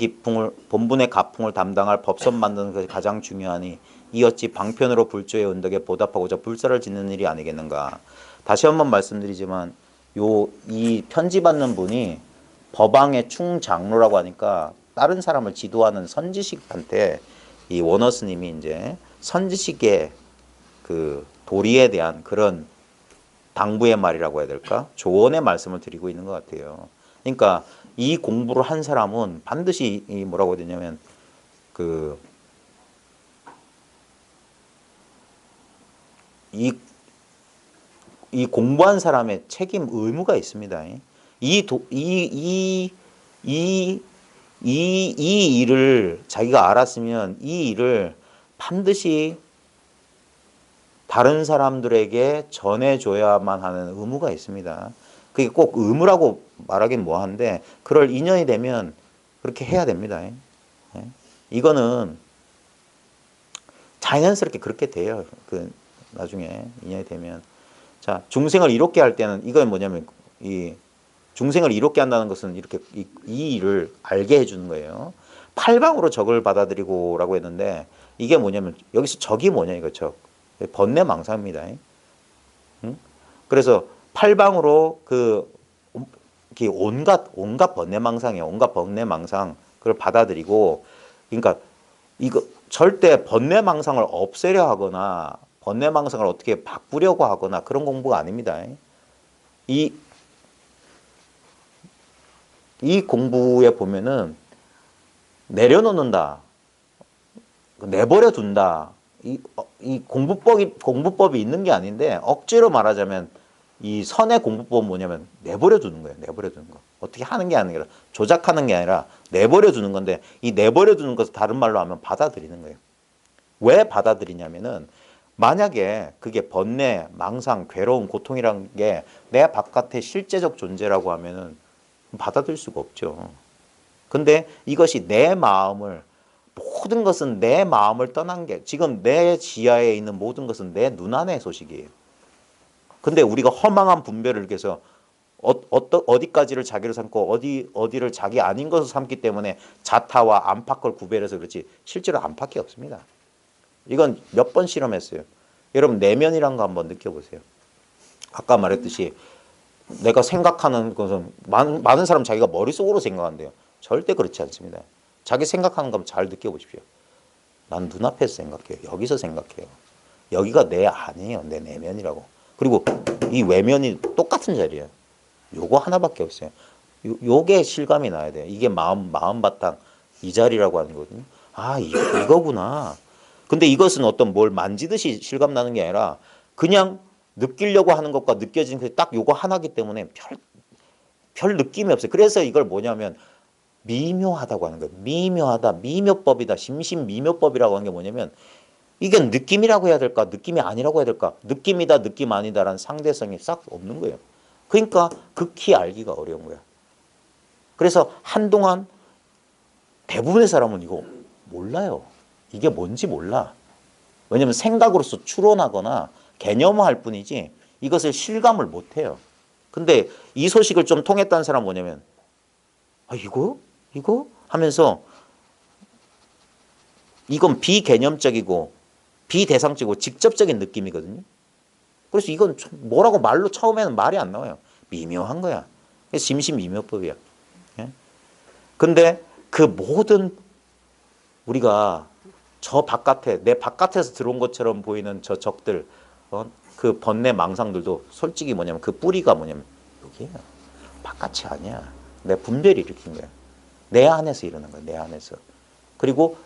가풍을 담당할 법선 만드는 것이 가장 중요하니 이 어찌 방편으로 불조의 은덕에 보답하고자 불사를 짓는 일이 아니겠는가. 다시 한번 말씀드리지만 이 편지 받는 분이 법왕의 충장로라고 하니까 다른 사람을 지도하는 선지식한테 이 원어스님이 이제 선지식의 그 도리에 대한 그런 당부의 말이라고 해야 될까? 조언의 말씀을 드리고 있는 것 같아요. 그러니까 이 공부를 한 사람은 반드시 이 뭐라고 해야 되냐면 이 공부한 사람의 책임 의무가 있습니다. 이 일을 자기가 알았으면 이 일을 반드시 다른 사람들에게 전해줘야만 하는 의무가 있습니다. 그게 꼭 의무라고 말하긴 뭐한데 그럴 인연이 되면 그렇게 해야 됩니다. 이거는 자연스럽게 그렇게 돼요. 나중에 인연이 되면. 자, 중생을 이롭게 할 때는 이건 뭐냐면 이 중생을 이롭게 한다는 것은 이렇게 이 일을 알게 해주는 거예요. 팔방으로 적을 받아들이고라고 했는데 이게 뭐냐면 여기서 적이 뭐냐 이거 적. 번뇌망상입니다. 그래서 팔방으로 온갖 번뇌망상이에요. 온갖 번뇌망상 그걸 받아들이고 그러니까 이거 절대 번뇌망상을 없애려 하거나 번뇌망상을 어떻게 바꾸려고 하거나 그런 공부가 아닙니다. 이 공부에 보면은 내려놓는다, 내버려 둔다. 이 공부법이 있는 게 아닌데 억지로 말하자면 이 선의 공부법은 뭐냐면 내버려 두는 거예요. 내버려 두는 거. 어떻게 하는 게 아니라 조작하는 게 아니라 내버려 두는 건데 이 내버려 두는 것을 다른 말로 하면 받아들이는 거예요. 왜 받아들이냐면은 만약에 그게 번뇌, 망상, 괴로움, 고통이라는 게 내 바깥의 실제적 존재라고 하면은 받아들일 수가 없죠. 근데 이것이 내 마음을 모든 것은 내 마음을 떠난 게 지금 내 지하에 있는 모든 것은 내 눈안의 소식이에요. 근데 우리가 허망한 분별을 이렇게 해서 어디까지를 자기를 삼고 어디를 자기 아닌 것을 삼기 때문에 자타와 안팎을 구별해서 그렇지 실제로 안팎이 없습니다. 이건 몇 번 실험했어요. 여러분 내면이란 거 한번 느껴보세요. 아까 말했듯이 내가 생각하는 것은 많은 사람 자기가 머릿속으로 생각한대요. 절대 그렇지 않습니다. 자기 생각하는 거 잘 느껴보십시오. 난 눈앞에서 생각해요. 여기서 생각해요. 여기가 내 안이에요. 내 내면이라고. 그리고 이 외면이 똑같은 자리예요. 요거 하나밖에 없어요. 요게 실감이 나야 돼요. 이게 마음 바탕 이 자리라고 하는 거거든요. 아, 이거구나. 근데 이것은 어떤 뭘 만지듯이 실감 나는 게 아니라 그냥 느끼려고 하는 것과 느껴지는 게 딱 요거 하나기 때문에 별 느낌이 없어요. 그래서 이걸 뭐냐면 미묘하다고 하는 거예요. 미묘하다, 미묘법이다, 심신미묘법이라고 하는 게 뭐냐면 이게 느낌이라고 해야 될까, 느낌이 아니라고 해야 될까, 느낌이다, 느낌 아니다라는 상대성이 싹 없는 거예요. 그러니까 극히 알기가 어려운 거야. 그래서 한동안 대부분의 사람은 이거 몰라요. 이게 뭔지 몰라. 왜냐하면 생각으로서 추론하거나 개념화할 뿐이지 이것을 실감을 못해요. 근데 이 소식을 좀 통했다는 사람은 뭐냐면 아, 이거 하면서 이건 비개념적이고 비대상적이고 직접적인 느낌이거든요. 그래서 이건 뭐라고 말로 처음에는 말이 안 나와요. 미묘한 거야. 심신미묘법이야. 예? 근데 그 모든 우리가 저 바깥에 내 바깥에서 들어온 것처럼 보이는 저 적들 그 번뇌 망상들도 솔직히 뭐냐면 그 뿌리가 뭐냐면 그게요. 바깥이 아니야. 내 분별이 일으킨 거야. 내 안에서 일어난 거야. 내 안에서. 그리고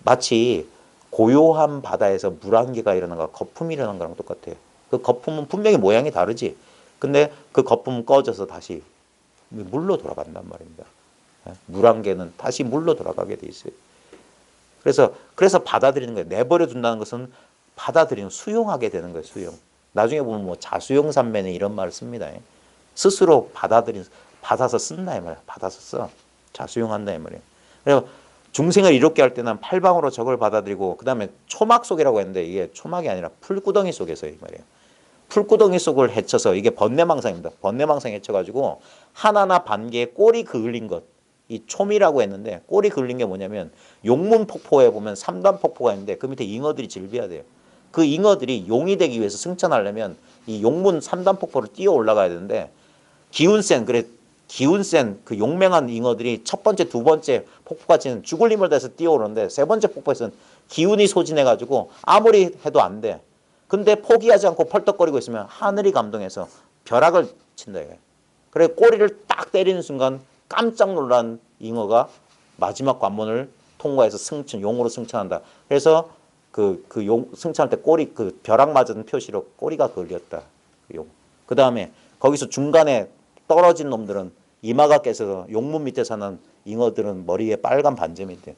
마치 고요한 바다에서 물 한 개가 일어난 거, 거품이 일어난 거랑 똑같아. 그 거품은 분명히 모양이 다르지. 근데 그 거품은 꺼져서 다시 물로 돌아간단 말입니다. 물 한 개는 다시 물로 돌아가게 돼 있어요. 그래서 받아들이는 거예요. 내버려 둔다는 것은 받아들이는, 수용하게 되는 거예요. 수용. 나중에 보면 뭐 자수용산매는 이런 말을 씁니다. 스스로 받아서 쓴다 이 말이야. 받아서 써. 자수용한다 이 말이에요. 그래서 중생을 이롭게 할 때는 팔방으로 적을 받아들이고, 그 다음에 초막 속이라고 했는데 이게 초막이 아니라 풀구덩이 속에서 이 말이에요. 풀구덩이 속을 헤쳐서, 이게 번뇌망상입니다. 번뇌망상 헤쳐가지고 하나나 반개의 꼬리 그을린 것, 이 촘이라고 했는데, 꼬리 그을린 게 뭐냐면 용문 폭포에 보면 3단 폭포가 있는데 그 밑에 잉어들이 질비해야 돼요. 그 잉어들이 용이 되기 위해서 승천하려면 이 용문 3단 폭포를 뛰어 올라가야 되는데, 기운 센 그 용맹한 잉어들이 첫 번째, 두 번째 폭포까지는 죽을 힘을 다해서 뛰어오르는데, 세 번째 폭포에서는 기운이 소진해가지고 아무리 해도 안 돼. 근데 포기하지 않고 펄떡거리고 있으면 하늘이 감동해서 벼락을 친다. 그래 꼬리를 딱 때리는 순간 깜짝 놀란 잉어가 마지막 관문을 통과해서 용으로 승천한다. 그래서 용 승천할 때 꼬리, 그 벼락 맞은 표시로 꼬리가 걸렸다. 그 다음에 거기서 중간에 떨어진 놈들은 이마가 깨서 용문 밑에 사는 잉어들은 머리에 빨간 반점이 돼.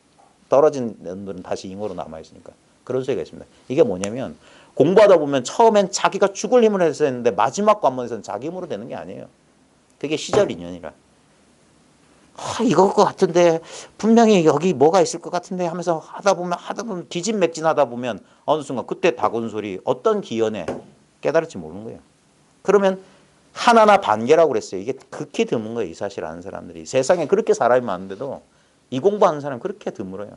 떨어진 놈들은 다시 잉어로 남아있으니까. 그런 소리가 있습니다. 이게 뭐냐면, 공부하다 보면 처음엔 자기가 죽을 힘을 해서 했는데 마지막 관문에서는 자기 힘으로 되는 게 아니에요. 그게 시절 인연이라. 이거 것 같은데, 분명히 여기 뭐가 있을 것 같은데 하면서 하다 보면 기진맥진하다 보면 어느 순간 그때 다곤 소리, 어떤 기연에 깨달을지 모르는 거예요. 그러면 하나나 반개라고 그랬어요. 이게 극히 드문 거예요. 이 사실 아는 사람들이. 세상에 그렇게 사람이 많은데도 이 공부하는 사람이 그렇게 드물어요.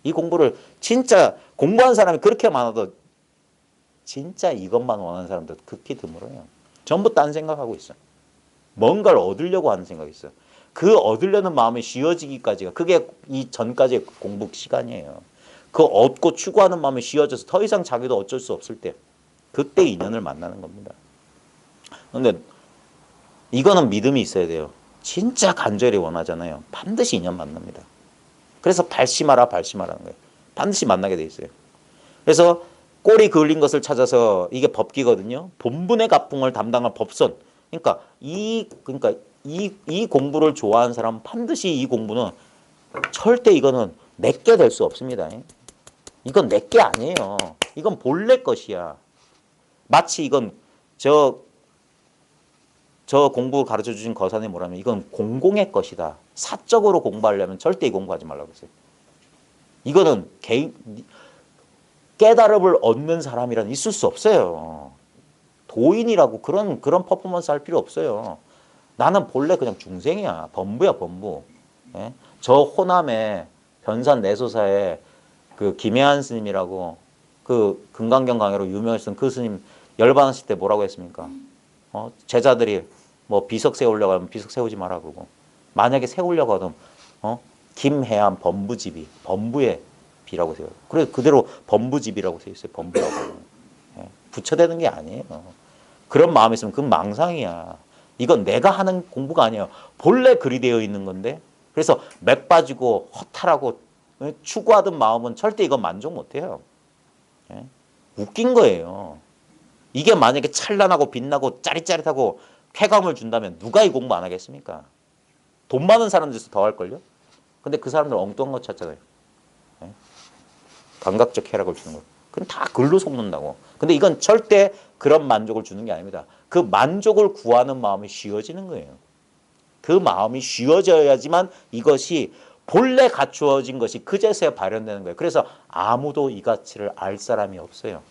이 공부를 진짜 공부하는 사람이 그렇게 많아도 진짜 이것만 원하는 사람들 극히 드물어요. 전부 딴 생각하고 있어. 뭔가를 얻으려고 하는 생각이 있어. 그 얻으려는 마음이 쉬어지기까지가, 그게 이 전까지의 공부 시간이에요. 그 얻고 추구하는 마음이 쉬어져서 더 이상 자기도 어쩔 수 없을 때, 그때 인연을 만나는 겁니다. 그런데 이거는 믿음이 있어야 돼요. 진짜 간절히 원하잖아요. 반드시 인연 만납니다. 그래서 발심하라는 거예요. 반드시 만나게 돼 있어요. 그래서 꼬리 그을린 것을 찾아서, 이게 법기거든요. 본분의 갑풍을 담당할 법선. 그러니까 이 공부를 좋아하는 사람은 반드시 이 공부는 절대 이거는 내게 될 수 없습니다. 이건 내게 아니에요. 이건 본래 것이야. 마치 이건 저 공부 가르쳐 주신 거사님 뭐라면 이건 공공의 것이다. 사적으로 공부하려면 절대 이 공부하지 말라고 했어요. 이거는 깨달음을 얻는 사람이란 있을 수 없어요. 도인이라고 그런 퍼포먼스 할 필요 없어요. 나는 본래 그냥 중생이야. 범부야, 범부. 예? 저 호남에 변산 내소사에 그 김혜한 스님이라고, 그 금강경 강의로 유명했던 그 스님 열반하실 때 뭐라고 했습니까? 제자들이 뭐 비석 세우려고 하면 비석 세우지 마라 그러고, 만약에 세우려고 하면 김혜한 범부집이, 범부의 비라고 세워요. 그래서 그대로 범부집이라고 써 있어요. 범부라고. 예? 부처되는 게 아니에요. 그런 마음이 있으면 그건 망상이야. 이건 내가 하는 공부가 아니에요. 본래 그리 되어 있는 건데. 그래서 맥 빠지고 허탈하고 추구하던 마음은 절대 이건 만족 못해요. 예? 웃긴 거예요. 이게 만약에 찬란하고 빛나고 짜릿짜릿하고 쾌감을 준다면 누가 이 공부 안 하겠습니까? 돈 많은 사람들도 더 할걸요? 근데 그 사람들 엉뚱한 거 찾잖아요. 예? 감각적 쾌락을 주는 거. 그건 다 글로 속는다고. 근데 이건 절대 그런 만족을 주는 게 아닙니다. 그 만족을 구하는 마음이 쉬워지는 거예요. 그 마음이 쉬워져야지만 이것이 본래 갖추어진 것이 그제서야 발현되는 거예요. 그래서 아무도 이 가치를 알 사람이 없어요.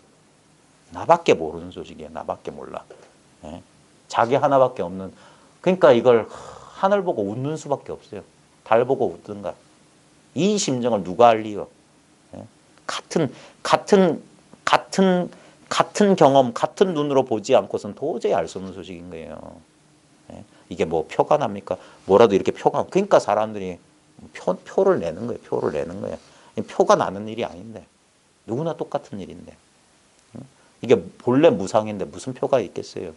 나밖에 모르는 소식이에요. 나밖에 몰라. 예? 자기 하나밖에 없는. 그러니까 이걸 하늘 보고 웃는 수밖에 없어요. 달 보고 웃든가. 이 심정을 누가 알리요? 예? 같은 경험, 같은 눈으로 보지 않고선 도저히 알 수 없는 소식인 거예요. 예? 이게 뭐 표가 납니까? 뭐라도 이렇게 표가, 그러니까 사람들이 표를 내는 거예요. 표를 내는 거예요. 표가 나는 일이 아닌데. 누구나 똑같은 일인데. 이게 본래 무상인데 무슨 표가 있겠어요.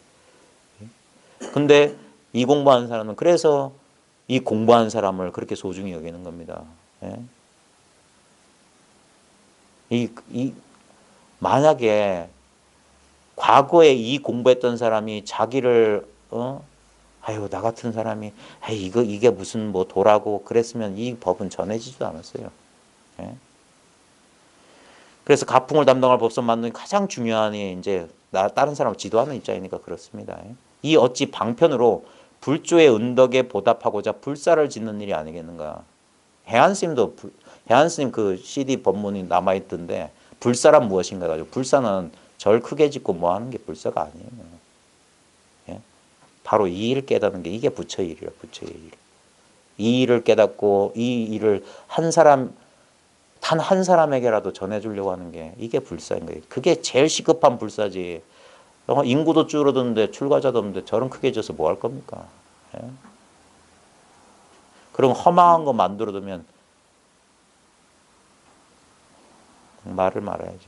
근데 이 공부하는 사람은 그래서 이 공부하는 사람을 그렇게 소중히 여기는 겁니다. 예? 만약에 과거에 이 공부했던 사람이 자기를 아유 나 같은 사람이 에이, 이게 무슨 뭐 도라고 그랬으면 이 법은 전해지지도 않았어요. 예? 그래서 가풍을 담당할 법선 만드는 가장 중요한 이제 다른 사람을 지도하는 입장이니까 그렇습니다. 예? 이 어찌 방편으로 불조의 은덕에 보답하고자 불사를 짓는 일이 아니겠는가. 해안스님 그 CD 법문이 남아있던데 불사란 무엇인가 가지고 불사는 절 크게 짓고 뭐 하는 게 불사가 아니에요. 예? 바로 이 일을 깨닫는 게 이게 부처의 일이에요. 부처의 일. 이 일을 깨닫고 이 일을 단 한 사람에게라도 전해주려고 하는 게 이게 불사인 거예요. 그게 제일 시급한 불사지. 인구도 줄어드는데 출가자도 없는데 절은 크게 져서 뭐 할 겁니까? 예? 그럼 허망한 거 만들어두면 말을 말아야지.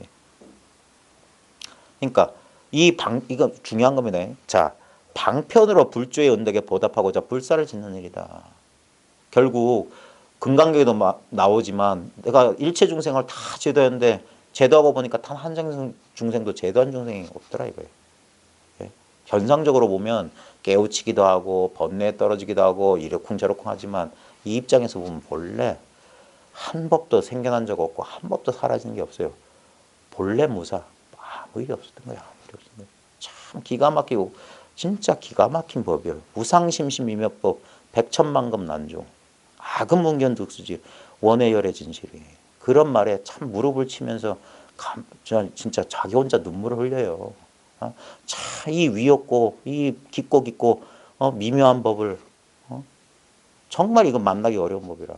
그러니까 이거 중요한 겁니다. 자, 방편으로 불조의 은덕에 보답하고자 불사를 짓는 일이다. 결국 금강경에도 나오지만 내가 일체 중생을 다 제도했는데 제도하고 보니까 단 한 중생도 제도한 중생이 없더라 이거예요. 예? 현상적으로 보면 깨우치기도 하고 번뇌에 떨어지기도 하고 이러쿵저러쿵 하지만 이 입장에서 보면 본래 한 법도 생겨난 적 없고 한 법도 사라진 게 없어요. 본래 무사 아무 일이 없었던 거야. 아무 일이 없었던 거야. 참 기가 막히고 진짜 기가 막힌 법이에요. 무상심심이몇법 백천만급 난조 아금문견 득수지 원해열의 진실이 그런 말에 참 무릎을 치면서 진짜 자기 혼자 눈물을 흘려요. 참 이 위없고 이 깊고 미묘한 법을 정말 이거 만나기 어려운 법이라.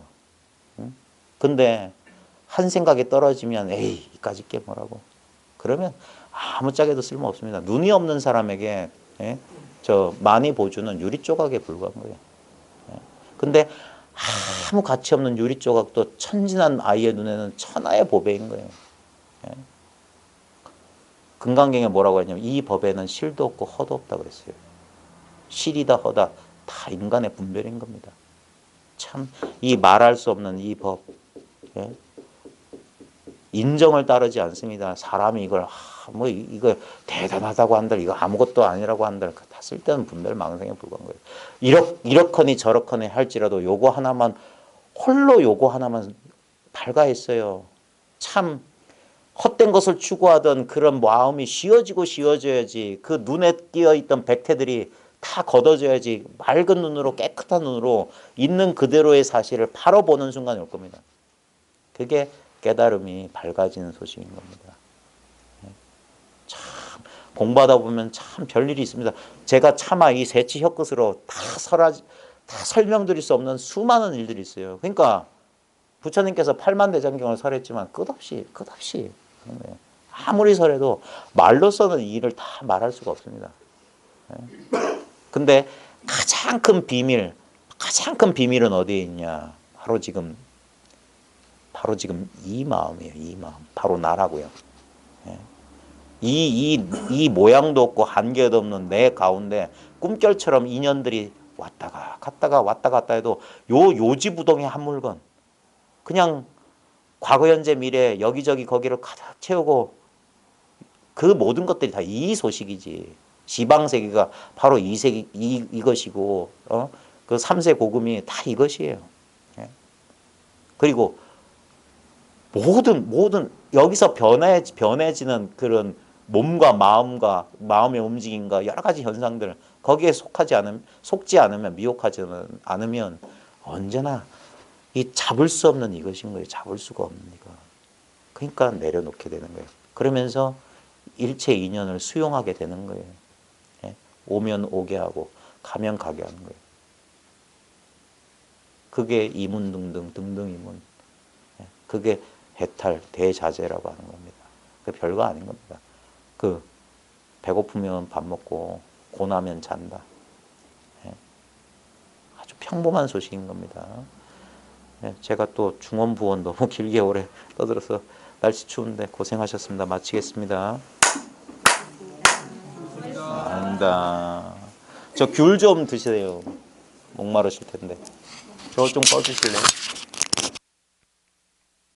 근데 한 생각에 떨어지면 에이 이까짓 게 뭐라고 그러면 아무짝에도 쓸모없습니다. 눈이 없는 사람에게 저 많이 보주는 유리 조각에 불과한 거예요. 근데 아무 가치 없는 유리 조각도 천진한 아이의 눈에는 천하의 보배인 거예요. 금강경에 뭐라고 했냐면 이 법에는 실도 없고 허도 없다 그랬어요. 실이다 허다 다 인간의 분별인 겁니다. 참 이 말할 수 없는 이 법 인정을 따르지 않습니다. 사람이 이걸 뭐 이거 대단하다고 한들 이거 아무것도 아니라고 한들 다 쓸데없는 분별 망상에 불과한 거예요. 이렇거니 저렇거니 할지라도 요거 하나만 홀로 요거 하나만 발가했어요. 참 헛된 것을 추구하던 그런 마음이 쉬어져야지 그 눈에 끼어있던 백태들이 다 걷어져야지 맑은 눈으로 깨끗한 눈으로 있는 그대로의 사실을 바로 보는 순간이 올 겁니다. 그게 깨달음이 밝아지는 소식인 겁니다. 참 공부하다 보면 참 별일이 있습니다. 제가 차마 이 세치 혀끝으로 다 설명드릴 수 없는 수많은 일들이 있어요. 그러니까 부처님께서 팔만대장경을 설했지만 끝없이 아무리 설해도 말로서는 이 일을 다 말할 수가 없습니다. 근데 가장 큰 비밀은 어디에 있냐? 바로 지금 이 마음이에요. 이 마음. 바로 나라고요. 이 모양도 없고 한계도 없는 내 가운데 꿈결처럼 인연들이 왔다가 갔다 해도 요지부동의 한 물건. 그냥 과거, 현재, 미래 여기저기 거기를 가득 채우고 그 모든 것들이 다 이 소식이지. 지방세계가 바로 이것이고 그 3세 고금이 다 이것이에요. 그리고 모든 여기서 변해지는 그런 몸과 마음의 움직임과 여러 가지 현상들 거기에 속지 않으면 미혹하지 않으면 언제나 이 잡을 수 없는 이것인 거예요. 잡을 수가 없는 이거. 그러니까 내려놓게 되는 거예요. 그러면서 일체 인연을 수용하게 되는 거예요. 오면 오게 하고 가면 가게 하는 거예요. 그게 이문 등등 이문. 그게 해탈 대자재라고 하는 겁니다. 그 별거 아닌 겁니다. 그 배고프면 밥 먹고 고나면 잔다. 아주 평범한 소식인 겁니다. 제가 또 중원부원 너무 길게 오래 떠들어서 날씨 추운데 고생하셨습니다. 마치겠습니다. 감사합니다. 저 귤 좀 드세요. 목마르실 텐데. 저걸 좀 꺼주실래요?